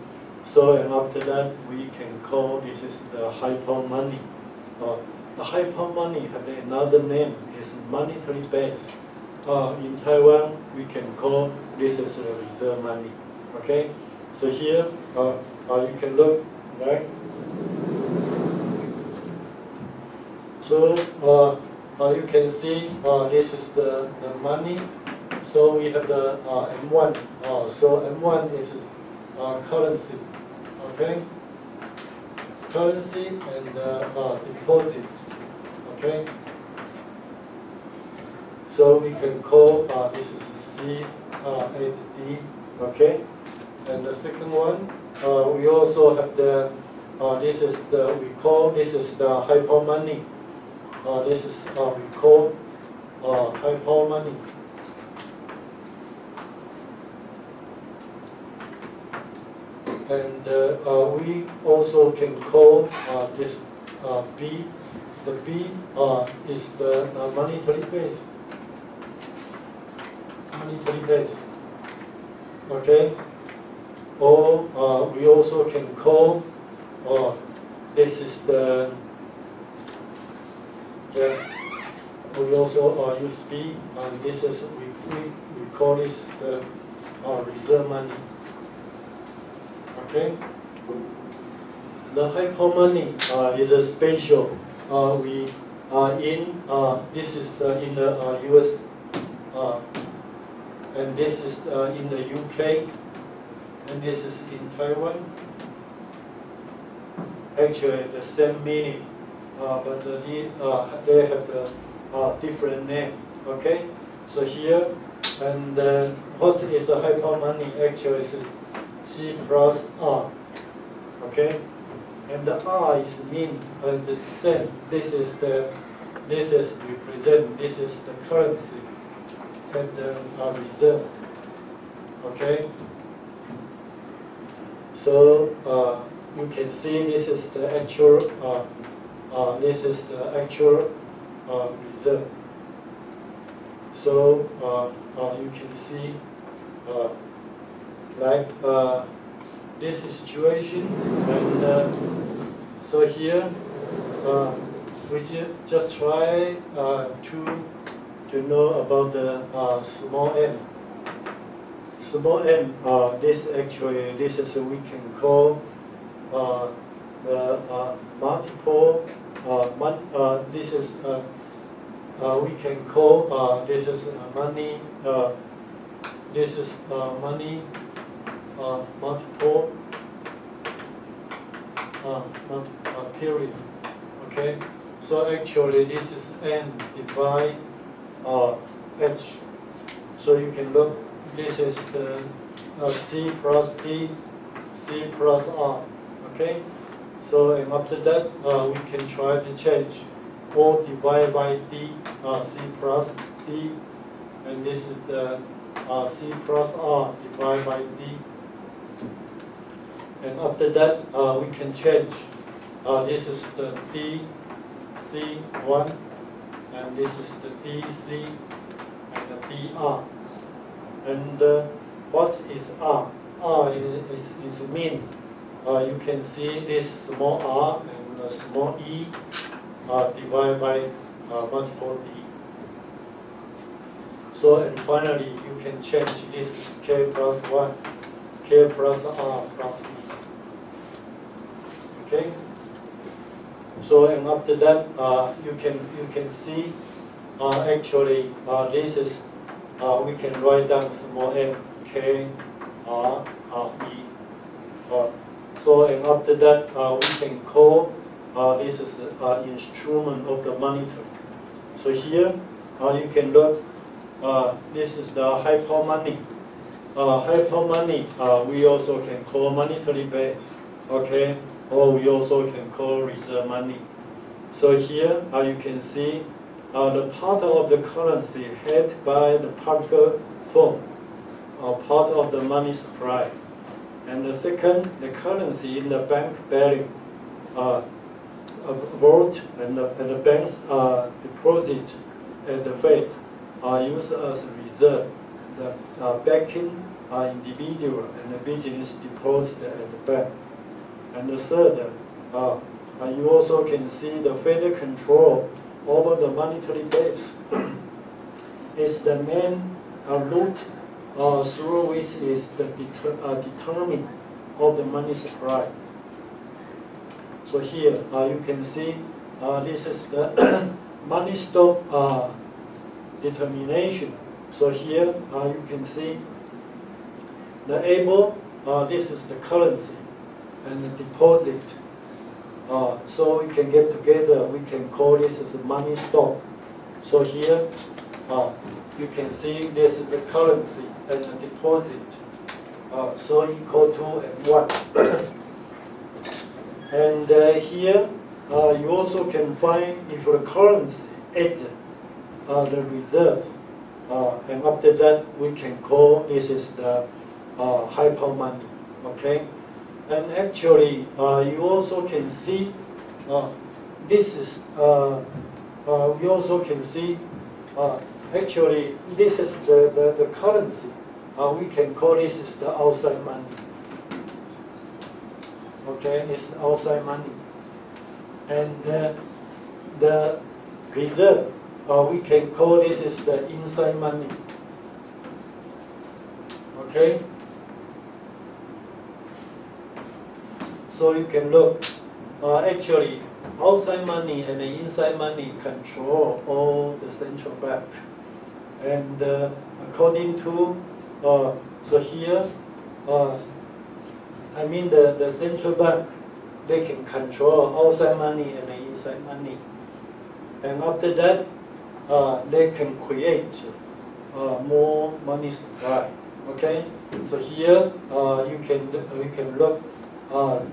so and after that we can call this is the hyper money. The hyper money have another name is monetary base. In Taiwan we can call this is a reserve money. Okay, so here you can look right. So you can see this is the money. So we have the M1. So M1 is currency. Okay. Currency and deposit. Okay. So we can call this is C and D. Okay. And the second one, we also have the this is the we call this is the hyper money. This is we call hyper money. And we also can call this B. The B is the monetary base. Monetary base. Okay. Or we also can call this is the we also use B, and this is we call this the reserve money. Okay. The hyper money is a special. We in this is in the U.S. And this is in the UK, and this is in Taiwan. Actually, the same meaning, but they have the different name. Okay, so here and what is the hyper money? Actually, is C plus R. Okay, and the R is mean the same. This is represent. This is the currency and the reserve. Okay. So you can see this is the actual. This is the actual reserve. So you can see like this is situation, and so here we just try to know about the small m. Small m. This actually this is we can call the multiple. This is we can call this is money. This is money multiple period. Okay, so actually this is n divide h. So you can look. This is the C plus D, C plus R. Okay. So and after that we can try to change or divide by D, C plus D, and this is the C plus R divided by D. And after that, we can change. This is the DC1, and this is the DC and the DR. And what is R? R is mean. You can see this small r and small e divided by multiple d. So, and finally, you can change this is k plus 1, k plus r plus e. Okay? So, and after that, you can see actually this is we can write down small m, k, r, e. So, and after that, we can call this is instrument of the monetary. So here you can look. This is the hyper money. Hyper money we also can call monetary base, okay, or we also can call reserve money. So here you can see the part of the currency held by the public firm, part of the money supply, and the second, the currency in the bank bearing vault and the bank's deposit at the Fed are used as a reserve, the backing individual and the business deposit at the bank. And the third, you also can see the federal control over the monetary base is the main route through which is the determining of the money supply. So here you can see this is the money stock determination. So here you can see the able, this is the currency and the deposit. So we can get together, we can call this as a money stock. So here you can see this is the currency and the deposit. So equal to and 1. And here you also can find if the currency add the reserves, and after that we can call this is the hyper money, okay? And actually you also can see this is we also can see actually this is the currency. We can call this is the outside money. Okay, it's outside money. And the reserve, we can call this is the inside money. Okay? So you can look, actually, outside money and the inside money control all the central bank. And according to, so here, I mean the central bank, they can control outside money and the inside money. And after that, they can create more money supply. Okay, so here you can look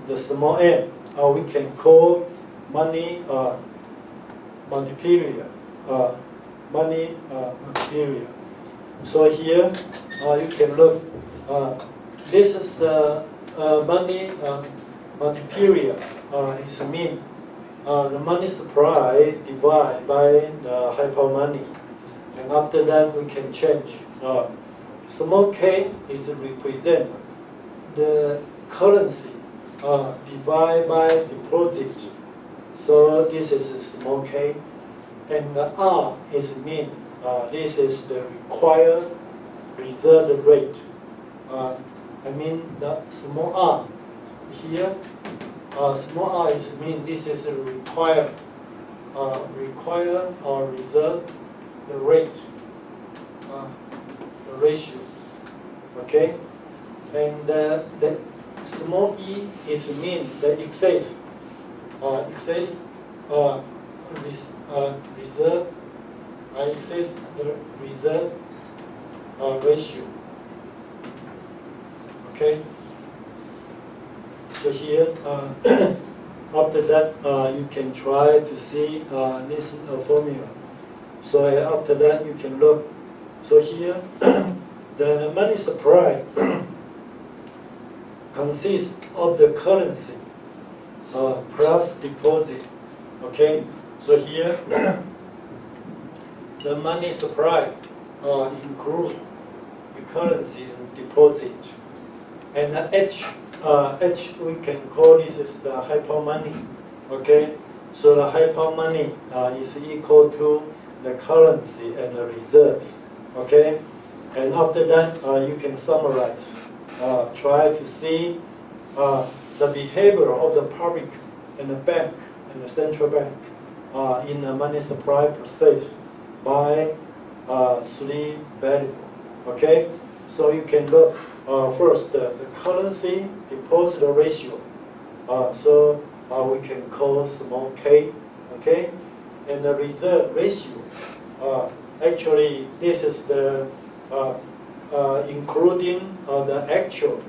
the small m. We can call money multiplier. Money multiplier. So here you can look. This is the money multiplier. It's mean the money supply divided by the hyper money, and after that we can change. Small k is represent the currency divided by deposit. So this is a small k, and the r is mean this is the required reserve rate. I mean the small r here. Small r is mean this is a required or reserve the rate, the ratio. Okay, and the small e is mean the excess reserve excess the reserve ratio. Okay. So here, after that, you can try to see this formula. So after that, you can look. So here, the money supply consists of the currency plus deposit. Okay, so here the money supply include the currency and deposit, and H we can call this is the hyper money. Okay, so the hyper money is equal to the currency and the reserves. Okay, and after that you can summarize. Try to see the behavior of the public and the bank and the central bank in the money supply process by three variables. Okay, so you can look first the currency deposit ratio. So we can call small k. Okay, and the reserve ratio. Actually, this is the including the actual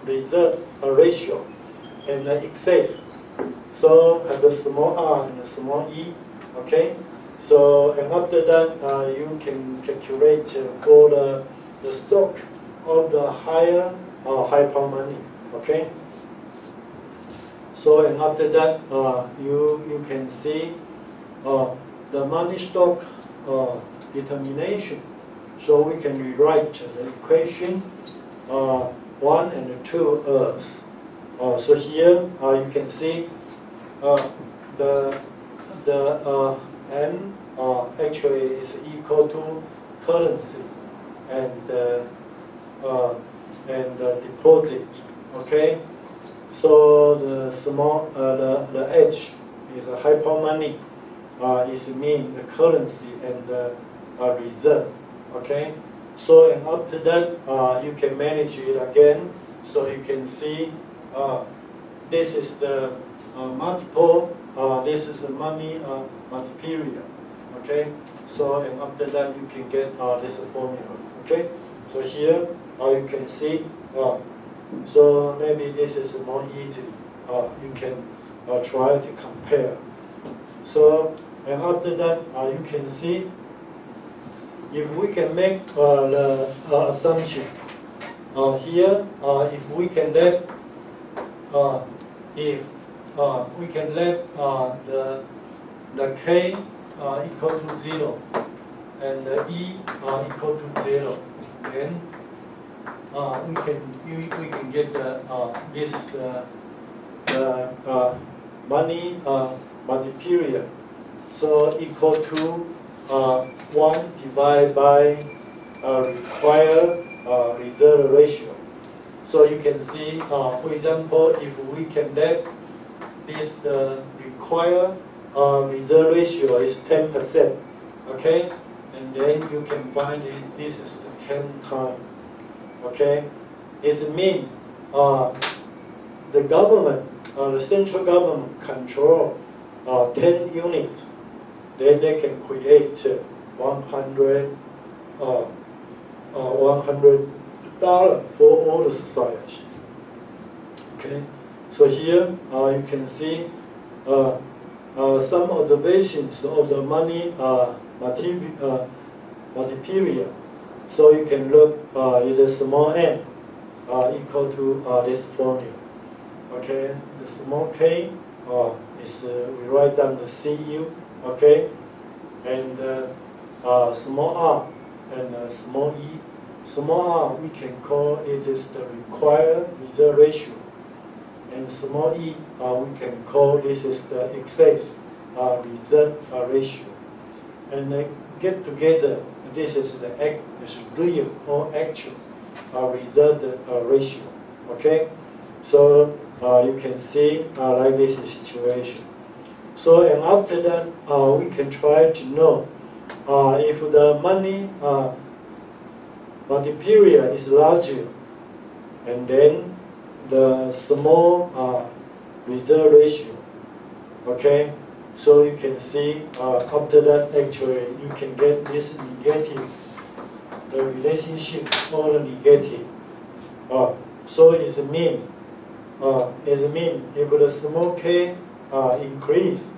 reserve ratio and the excess. So have a small r and a small e. Okay. So and after that, you can calculate for the stock of the higher hyper money. Okay. So and after that, you can see the money stock determination. So we can rewrite the equation 1 and 2 as. So here you can see the N actually is equal to currency and the deposit. Okay, so the small the H is a hyper money. Is mean the currency and the reserve. Okay, so and after that you can manage it again. So you can see this is the multiple. This is the money multiplier. Okay, so and after that you can get this formula. Okay, so here you can see. So maybe this is more easy. You can try to compare. So and after that you can see if we can make the assumption here. If we can let the k equal to 0 and the e equal to 0, then we can get the money multiplier. So equal to 1 divided by required reserve ratio. So you can see, for example, if we can let this the required reserve ratio is 10%, okay, and then you can find this is the 10 times, okay. It means the government, the central government control 10 units. Then they can create $100 for all the society. Okay, so here you can see some observations of the money multiplier. So you can look is a small n equal to this formula. Okay, the small k is we write down the CU. Okay, and small r and small e. Small r we can call it is the required reserve ratio, and small e we can call this is the excess reserve ratio. And they get together. This is the real or actual reserve ratio. Okay, so you can see like this situation. So and after that, we can try to know if the money multiplier is larger, and then the small reserve ratio. Okay, so you can see after that actually you can get this negative, the relationship or the negative. So it means if the small k increase,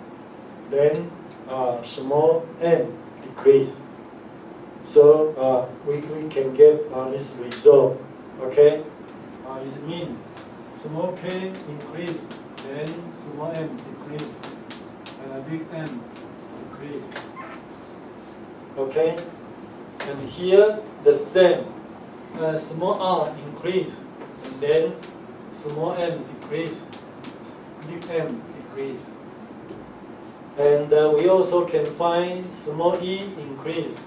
then small n decrease. So we can get this result. Okay, is mean small k increase, then small m decrease, and a big M decrease. Okay? And here the same. Small r increase, and then small m decrease, big M decrease. And we also can find small e increase,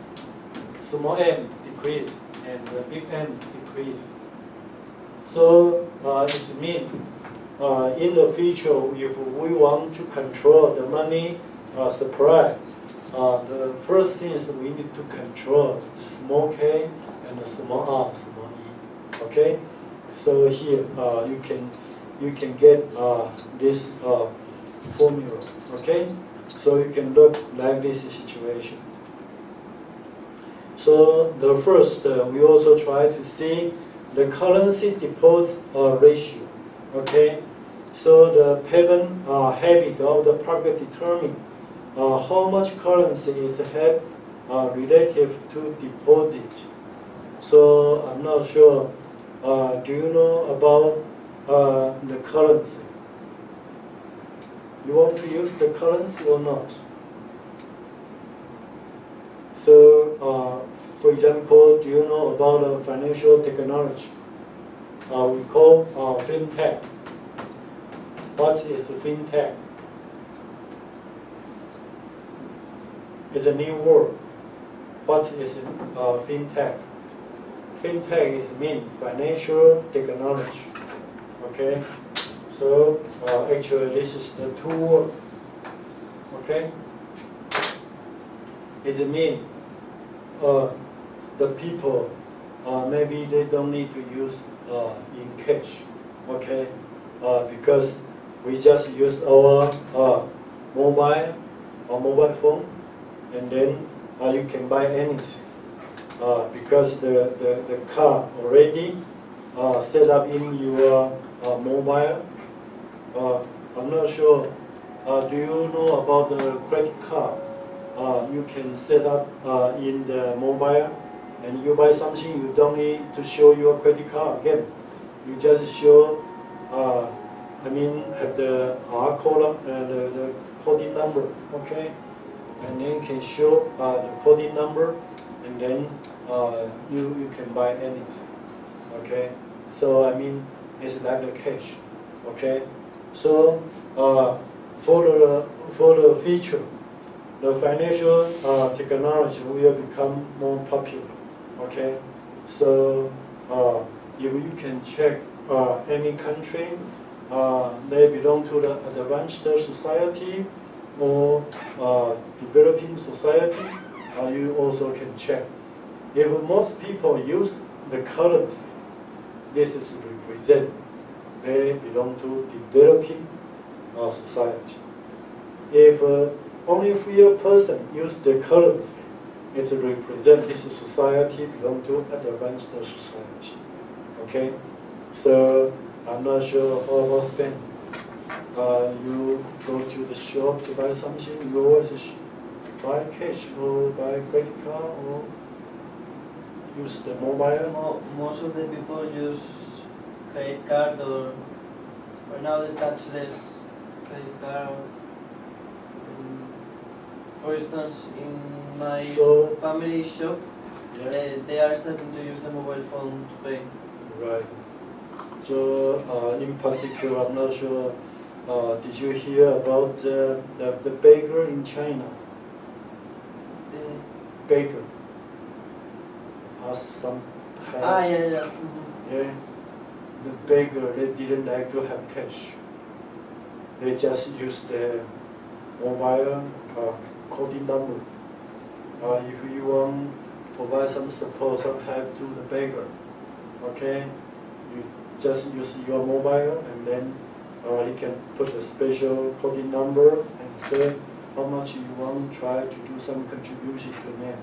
small m decrease, and big M decrease. So it means in the future, if we want to control the money supply, the first thing is we need to control the small k and the small r, small e. Okay, so here you can get this formula. Okay, so you can look like this situation. So the first, we also try to see the currency deposit ratio. Okay, so the payment habit of the public determine how much currency is held relative to deposit. So I'm not sure. Do you know about the currency? You want to use the currency or not? So, for example, do you know about financial technology? We call fintech. What is fintech? It's a new word. What is fintech? Fintech is mean financial technology. Okay, so actually this is the two words. Okay, it means the people maybe they don't need to use in cash. Okay, because we just use our mobile phone, and then you can buy anything. Because the card already set up in your mobile. I'm not sure. Do you know about the credit card? You can set up in the mobile, and you buy something, you don't need to show your credit card again. You just show, have the code, the coding number, okay? And then you can show the coding number, and then you can buy anything, okay? So it's like the cash, okay? So for the future, the financial technology will become more popular, okay? So if you can check any country, they belong to the advanced society or developing society, you also can check. If most people use the currency, this is represent they belong to developing society. If only few person use the currency, it represent this society belong to advanced society. Okay, so I'm not sure how about Spain. You go to the shop to buy something, you always buy cash or buy credit card or use the mobile. Most of the people use credit card or now the touchless credit card. For instance, in my family shop, they are starting to use the mobile phone to pay. Right. So in particular, I'm not sure. Did you hear about the baker in China? The Baker has some. yeah. Mm-hmm. Yeah. The baker, they didn't like to have cash. They just use the mobile coding number. If you want to provide some support, some help to the baker, okay, you just use your mobile, and then you can put a special coding number and say how much you want to try to do some contribution to them.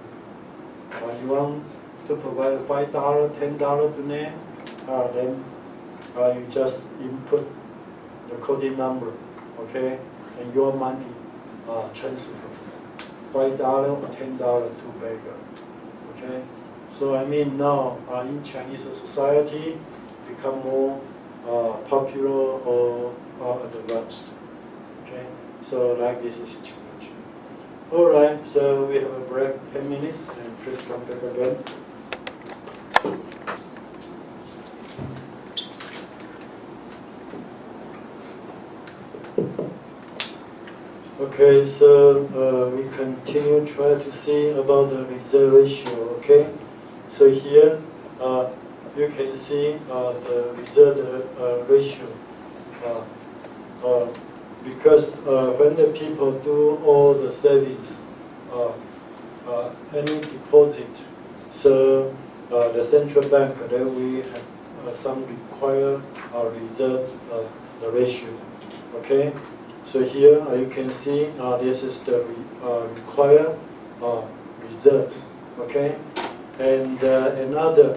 You want to provide $5, $10 to them, then you just input the coding number, okay, and your money transfer $5 or $10 to baker, okay. So now in Chinese society, become more popular or advanced. Okay, so like this is situation. All right, so we have a break 10 minutes, and please come back again. Okay, so we continue try to see about the reserve ratio. Okay, so here you can see the reserve ratio because when the people do all the savings, any deposit, so the central bank then we have some require reserve the ratio. Okay. So here you can see this is the required reserves, okay, and another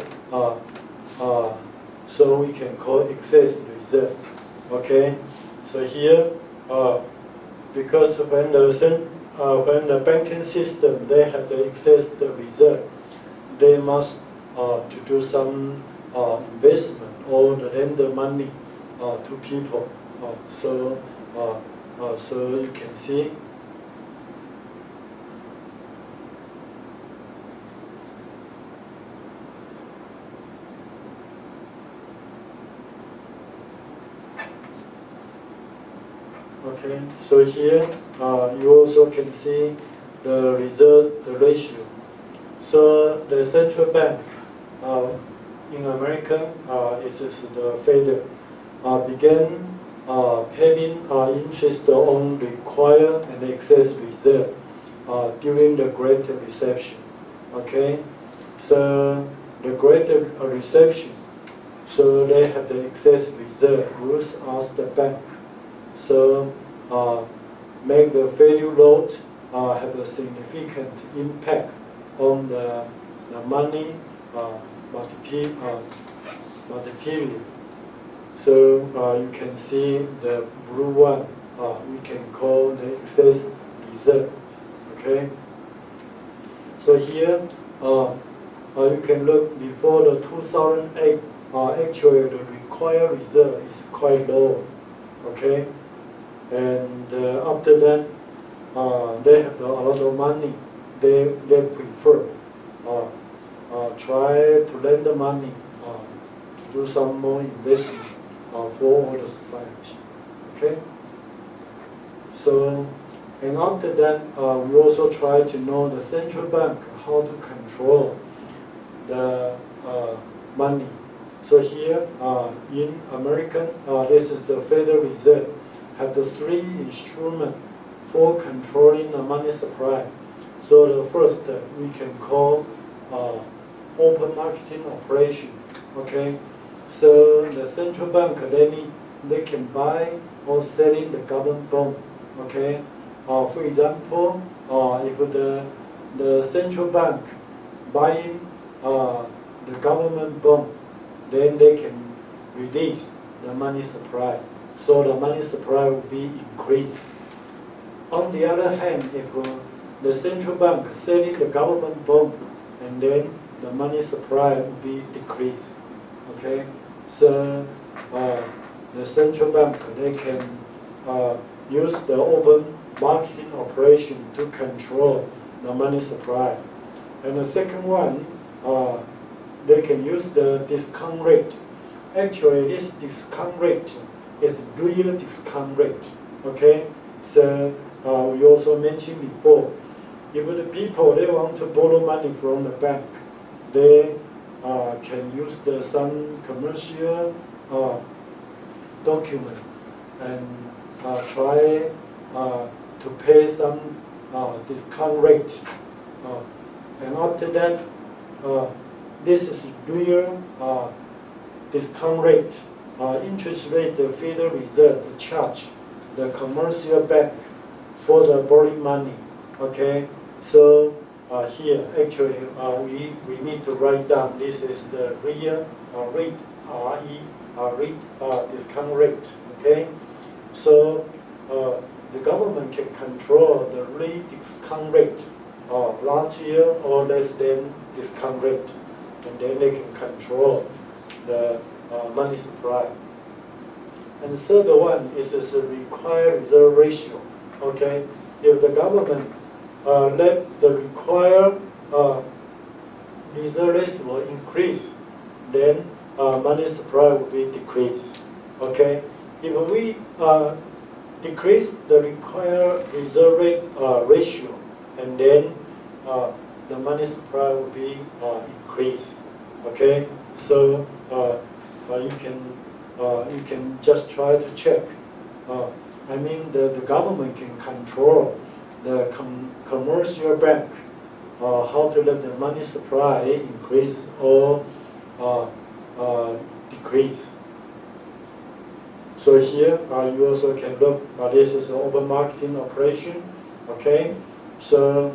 so we can call excess reserve, okay. So here because when the banking system they have the excess the reserve, they must to do some investment or lend the money to people. So you can see okay, so here you also can see the reserve the ratio. So the central bank in America it is the Fed began paying interest on required and excess reserve during the Great Recession. Okay, so the Great Recession, so they have the excess reserve. Rules ask the bank, so make the value load have a significant impact on the money multiplier. So you can see the blue one, we can call the excess reserve. Okay. So here you can look before the 2008. Actually, the required reserve is quite low. Okay, and after that, they have a lot of money. They prefer try to lend the money to do some more investment. For all the society, okay. So, and after that, we also try to know the central bank how to control the money. So here in American, this is the Federal Reserve, have the three instruments for controlling the money supply. So the first we can call open marketing operation, okay. So the central bank they can buy or selling the government bond. Okay. For example, if the central bank buying the government bond, then they can release the money supply. So the money supply will be increased. On the other hand, if the central bank selling the government bond, and then the money supply will be decreased. Okay, so the central bank they can use the open marketing operation to control the money supply, and the second one they can use the discount rate. Actually, this discount rate is real discount rate. Okay, so we also mentioned before, if the people they want to borrow money from the bank, they can use some commercial document and try to pay some discount rate. And after that, this is real discount rate, interest rate the Federal Reserve charge the commercial bank for the borrowing money. Okay, so here actually we need to write down this is the real rate, rate discount rate. Okay, so the government can control the rate discount rate larger or less than discount rate, and then they can control the money supply. And the third one is the required reserve ratio. Okay, if the government let the required reserve ratio increase, then money supply will be decreased. Okay, if we decrease the required reserve ratio, and then the money supply will be increased. Okay, so you can just try to check. I mean, the government can control the commercial bank how to let the money supply increase or decrease. So here you also can look. This is an open marketing operation. Okay, so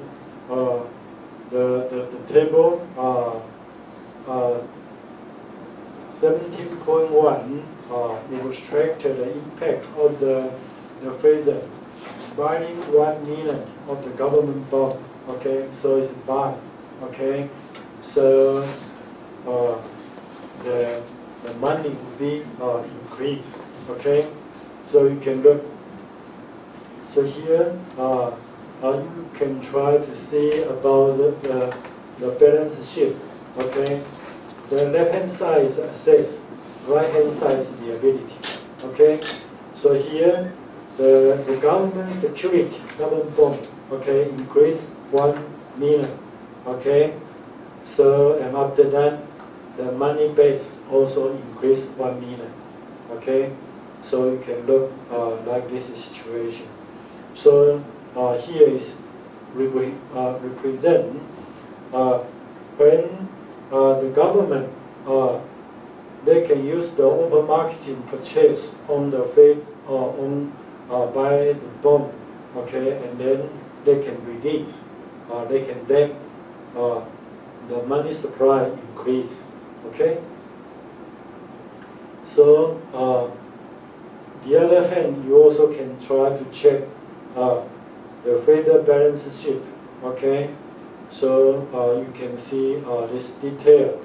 the table 17.1 illustrated the impact of the phaser buying 1 million of the government bond. Okay, so it's buy. Okay, so the money will be increased. Okay, so you can look. So here you can try to see about the balance sheet. Okay, the left hand side is assets, right hand side is liability. Okay, so here the government security, government bond, okay, increased 1 million. Okay, so and after that the money base also increased 1 million. Okay, so you can look like this situation. So here is represent when the government they can use the open marketing purchase on the faith on buy the bond. Okay, and then they can release. They can let the money supply increase. Okay. So the other hand, you also can try to check the further balance sheet. Okay, so you can see this detail,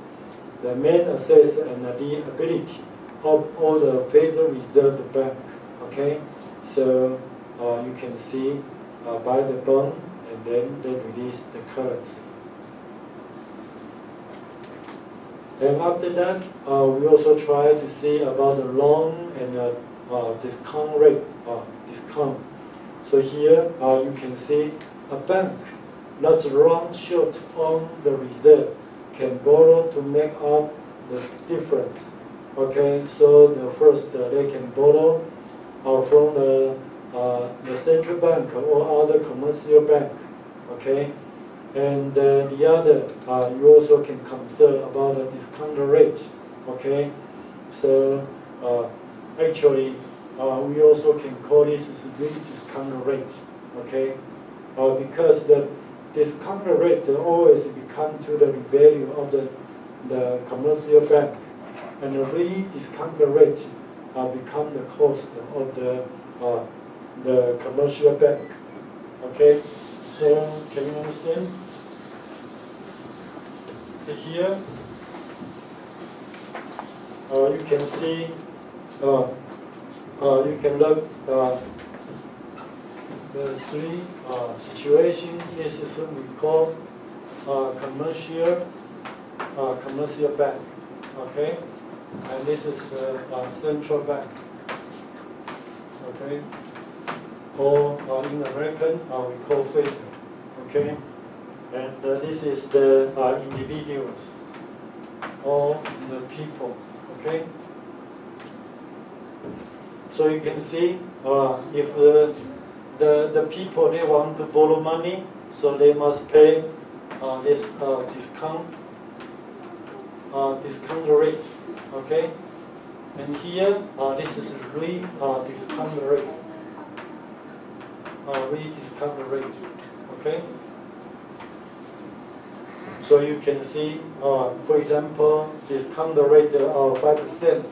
the main assets and the liability of all the Federal Reserve Bank. Okay, so you can see buy the bond and then they release the currency. And after that, we also try to see about the loan and discount rate, discount. So here you can see a bank that's run short on the reserve can borrow to make up the difference. Okay, so the first they can borrow from the central bank or other commercial bank. Okay, and the other you also can concern about the discount rate. Okay, so actually we also can call this as real discount rate. Okay, because the discount rate always become to the value of the commercial bank, and the real discount rate become the cost of the commercial bank. Okay, so can you understand? So here you can see you can look the three situations. This is what we call commercial bank. Okay, and this is the central bank. Okay, or in American we call Fed. Okay, and this is the individuals or the people. Okay, so you can see if the people they want to borrow money, so they must pay this discount rate. Okay, and here this is discount rate. Discount rate. Okay. So you can see, for example, discount rate of 5%,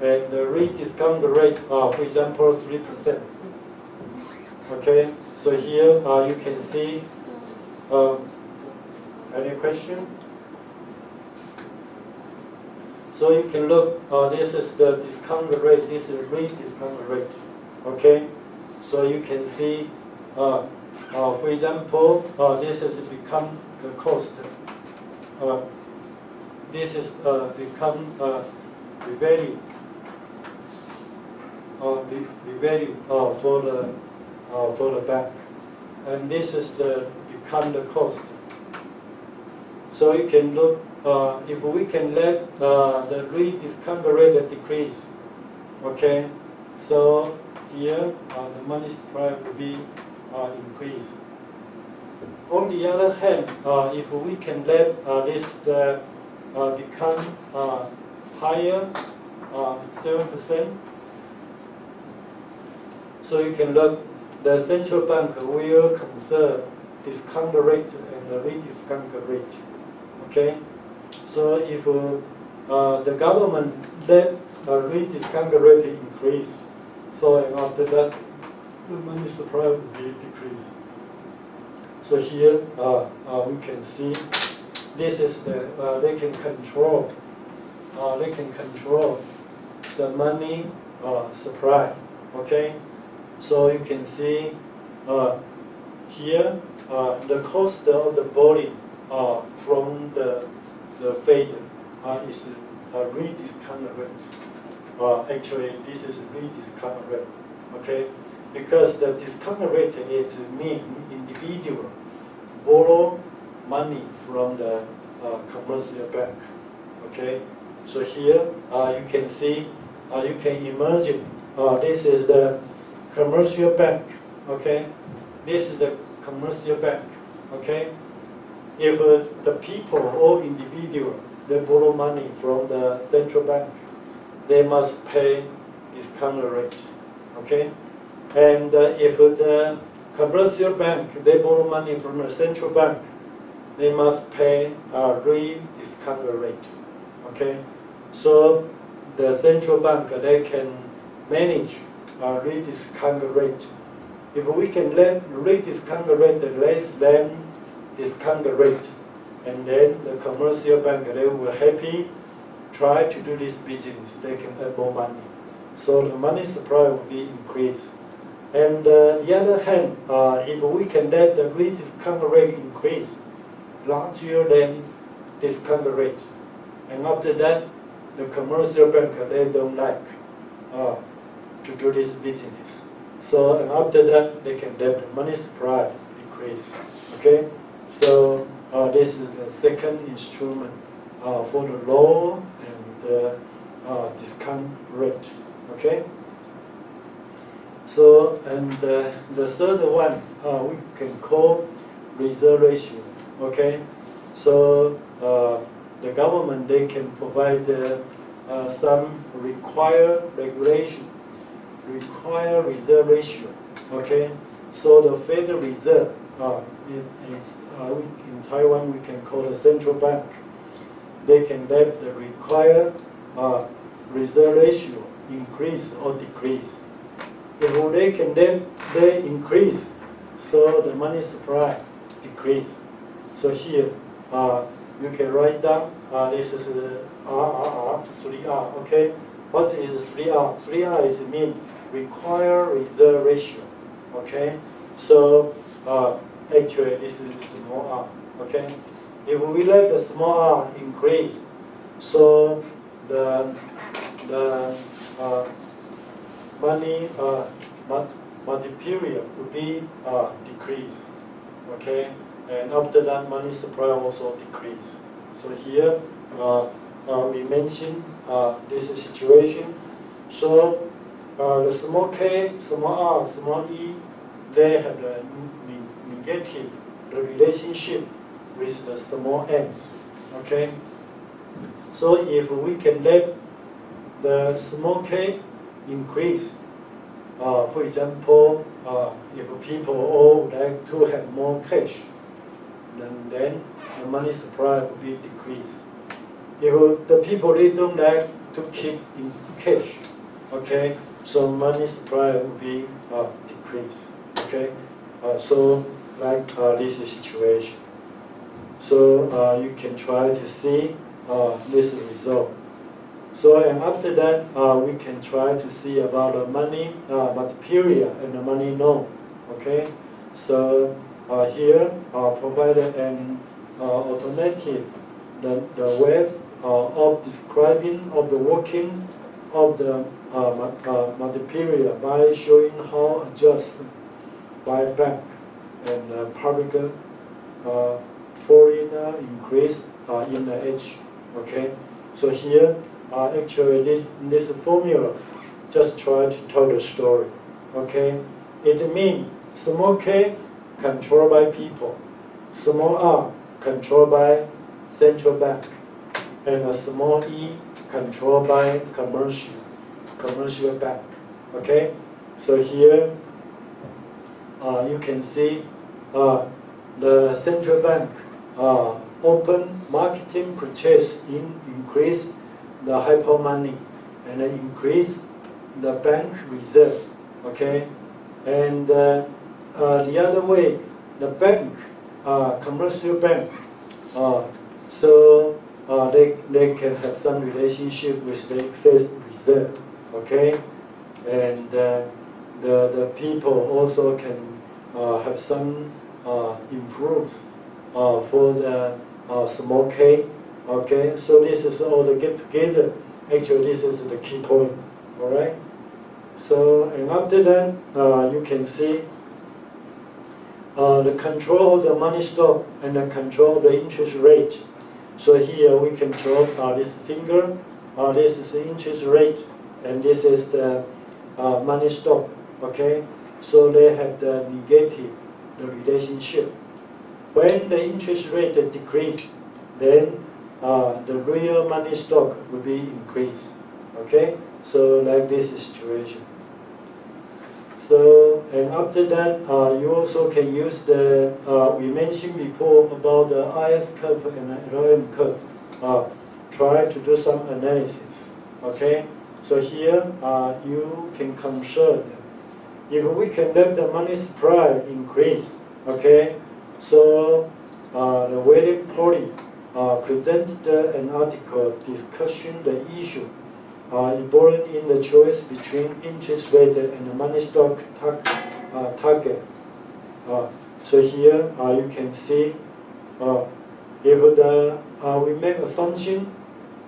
and the discount rate, for example, 3%. Okay. So here you can see. Any question? So you can look, this is the discount rate, this is real discount rate, okay? So you can see, for example, this has become the cost. This is become the value, the value for the bank, and this is the become the cost. So you can look if we can let the real discount rate decrease, okay. So here the money supply will be increased. On the other hand, if we can let this become higher, 7%, so you can look, the central bank will conserve discount rate and the rediscount rate. Okay, so if the government let rediscount rate increase, so and after that the money supply will be decreased. So here we can see this is the they can control the money supply. Okay, so you can see here the cost of the borrowing from the Fed is a rediscount rate. Actually, this is a rediscount rate. Okay, because the discount rate is mean individual borrow money from the commercial bank. Okay, so here you can see, you can imagine this is the commercial bank. Okay, this is the commercial bank. Okay, if the people or individual they borrow money from the central bank, they must pay discount rate. Okay, and if the commercial bank they borrow money from the central bank, they must pay a real discount rate. Okay, so the central bank they can manage a real discount rate. If we can let real discount rate less than discount rate, and then the commercial bank they will happy try to do this business. They can earn more money, so the money supply will be increased. And the other hand, if we can let the real discount rate increase larger than discount rate, and after that, the commercial bank they don't like to do this business. So and after that, they can let the money supply increase. Okay, so this is the second instrument for the low and discount rate. Okay. So and the third one we can call reserve ratio. Okay, so the government they can provide some required regulation, require reserve ratio. Okay, so the Federal Reserve it is in Taiwan we can call the central bank. They can let the required reserve ratio increase or decrease. If they can then they increase, so the money supply decrease. So here you can write down this is RRR, 3R. Okay, what is 3R? 3R is mean required reserve ratio. Okay, so actually this is small r. Okay, if we let the small r increase, so the money multiplier will be decreased. Okay, and after that money supply also decrease. So here we mentioned this situation. So the small k, small r, small e, they have the negative relationship with the small m. Okay, so if we can let the small k increase, for example, if people all would like to have more cash, then the money supply will be decreased. If the people they don't like to keep in cash, okay, so money supply will be decreased. Okay, so like this situation. So you can try to see this result. So and after that, we can try to see about the money material and the money loan. Okay, so here provided an alternative, the ways of describing of the working of the material by showing how adjustment by bank and public foreigner increase in the age. Okay, so here actually this formula just try to tell the story. Okay, it means small k controlled by people, small r controlled by central bank, and a small e controlled by commercial bank. Okay, so here you can see the central bank open marketing purchase increase the hyper money and increase the bank reserve. Okay, and the other way, the bank, commercial bank, so they can have some relationship with the excess reserve. Okay, and the people also can have some improves for the small k. Okay, so this is all the get together. Actually, this is the key point. All right. So and after that, you can see the control of the money stock and the control of the interest rate. So here we control this finger. This is the interest rate, and this is the money stock. Okay, so they have the negative the relationship. When the interest rate decrease, then the real money stock will be increased. Okay, so like this situation. So and after that, you also can use the we mentioned before about the IS curve and the LM curve. Try to do some analysis. Okay, so here you can consider if we can let the money supply increase. Okay, so the William Polly presented an article discussing the issue involved in the choice between interest rate and the money stock target. So here you can see if we make assumption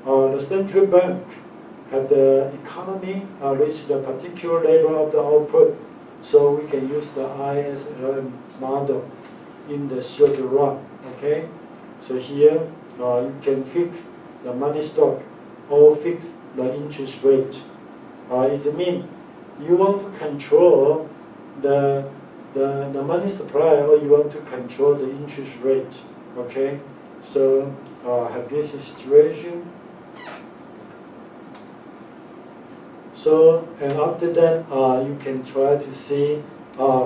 the central bank have the economy reach the particular level of the output, so we can use the ISLM model in the short run. Okay, so here you can fix the money stock or fix the interest rate. It means you want to control the money supply or you want to control the interest rate. Okay, so have this situation. So and after that you can try to see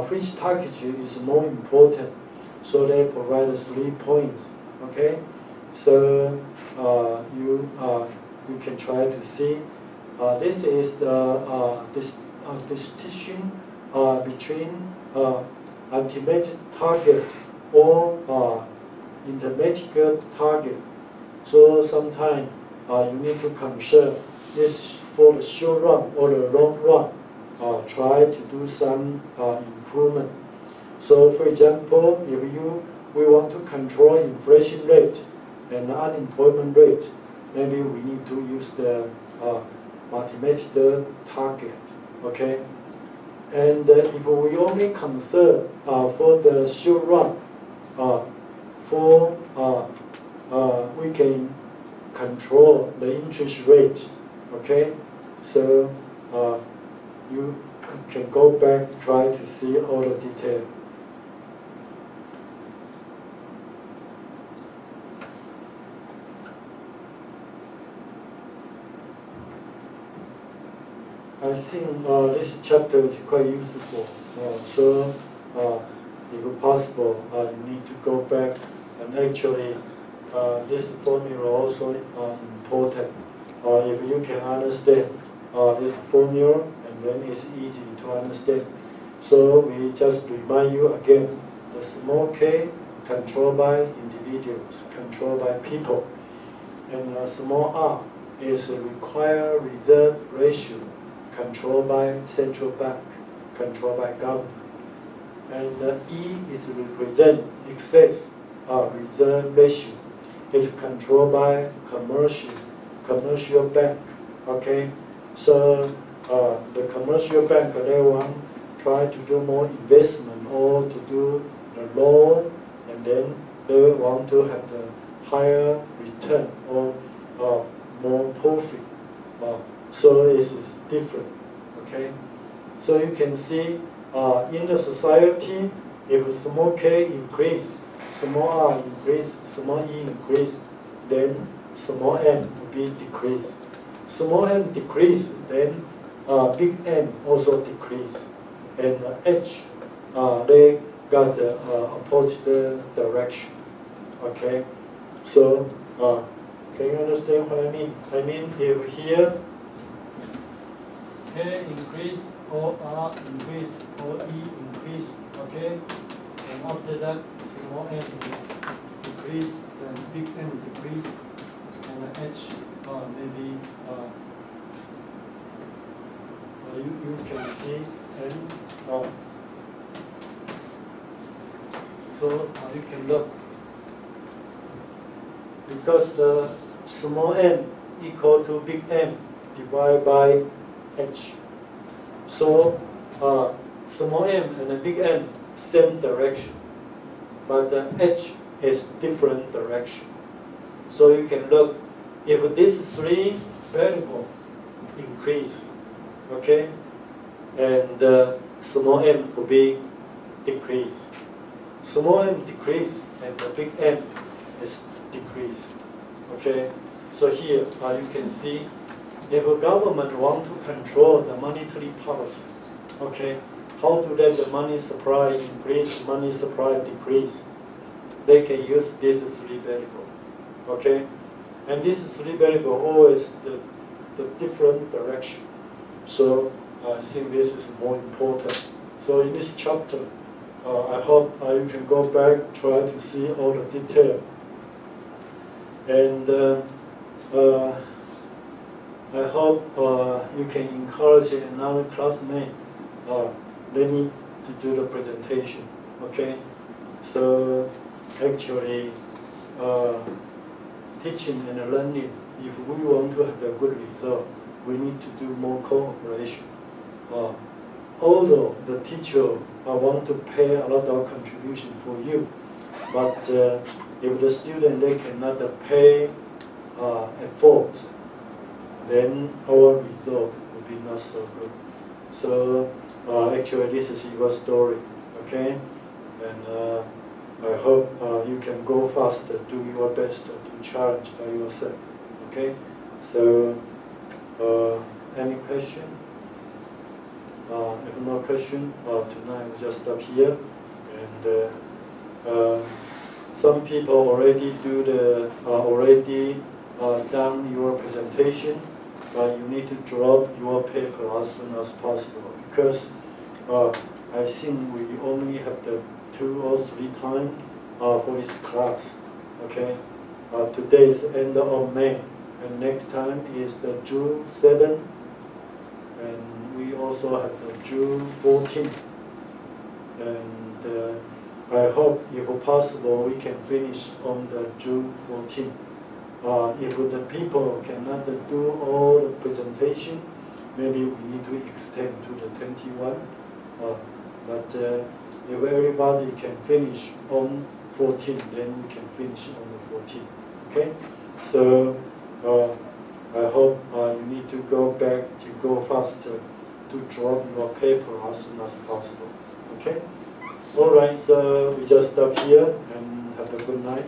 which package is more important. So they provide 3 points. Okay, so you can try to see. This is the distinction between ultimate target or intermediate target. So sometimes you need to consider this for the short run or the long run. Try to do some improvement. So for example, if we want to control inflation rate and unemployment rate, maybe we need to use the mathematical target. Okay, and if we only consider for the short run, we can control the interest rate. Okay, so you can go back, try to see all the detail. I think this chapter is quite useful. So if possible, you need to go back and actually this formula also important. If you can understand this formula, and then it's easy to understand. So we just remind you again, the small k controlled by individuals, controlled by people, and small r is a required reserve ratio controlled by central bank, controlled by government. And E is represent excess reserve ratio. Is controlled by commercial bank. Okay, so the commercial bank, they want try to do more investment or to do the loan, and then they want to have the higher return or more profit. So it is different. Okay, so you can see in the society, if small k increase, small r increase, small e increase, then small m will be decrease. Small m decrease, then big M also decrease. And H, they got the opposite direction. Okay, so can you understand what I mean? I mean, if here K increase, or R increase, or E increase, okay, and after that small m decrease, then big M decrease, and H maybe you can see, and so you can look, because the small m equal to big M divided by H. So small m and the big M same direction, but the H is different direction. So you can look, if these three variables increase, okay, and small m will be decrease. Small m decrease and the big M is decrease. Okay, so here you can see, if a government want to control the monetary policy, okay, how to let the money supply increase, money supply decrease, they can use these three variables. Okay, and these three variables always the different direction. So I think this is more important. So in this chapter, I hope you can go back, try to see all the detail. And I hope you can encourage another classmate. They need to do the presentation. Okay, so actually teaching and learning, if we want to have a good result, we need to do more cooperation. Although the teacher want to pay a lot of contribution for you, but if the student they cannot pay effort, then our result will be not so good. So actually this is your story, okay? And I hope you can go faster, do your best to challenge by yourself, okay? So any question? If no question, tonight we just stop here. And some people already do the done your presentation, but you need to drop your paper as soon as possible, because I think we only have the 2 or 3 times for this class. Okay, today is end of May, and next time is the June 7th, and we also have the June 14th. And I hope, if possible, we can finish on the June 14th. If the people cannot do all the presentation, maybe we need to extend to the 21. But if everybody can finish on 14, then we can finish on the 14. Okay? So I hope you need to go back to go faster to drop your paper as soon as possible. Okay? All right, so we just stop here and have a good night.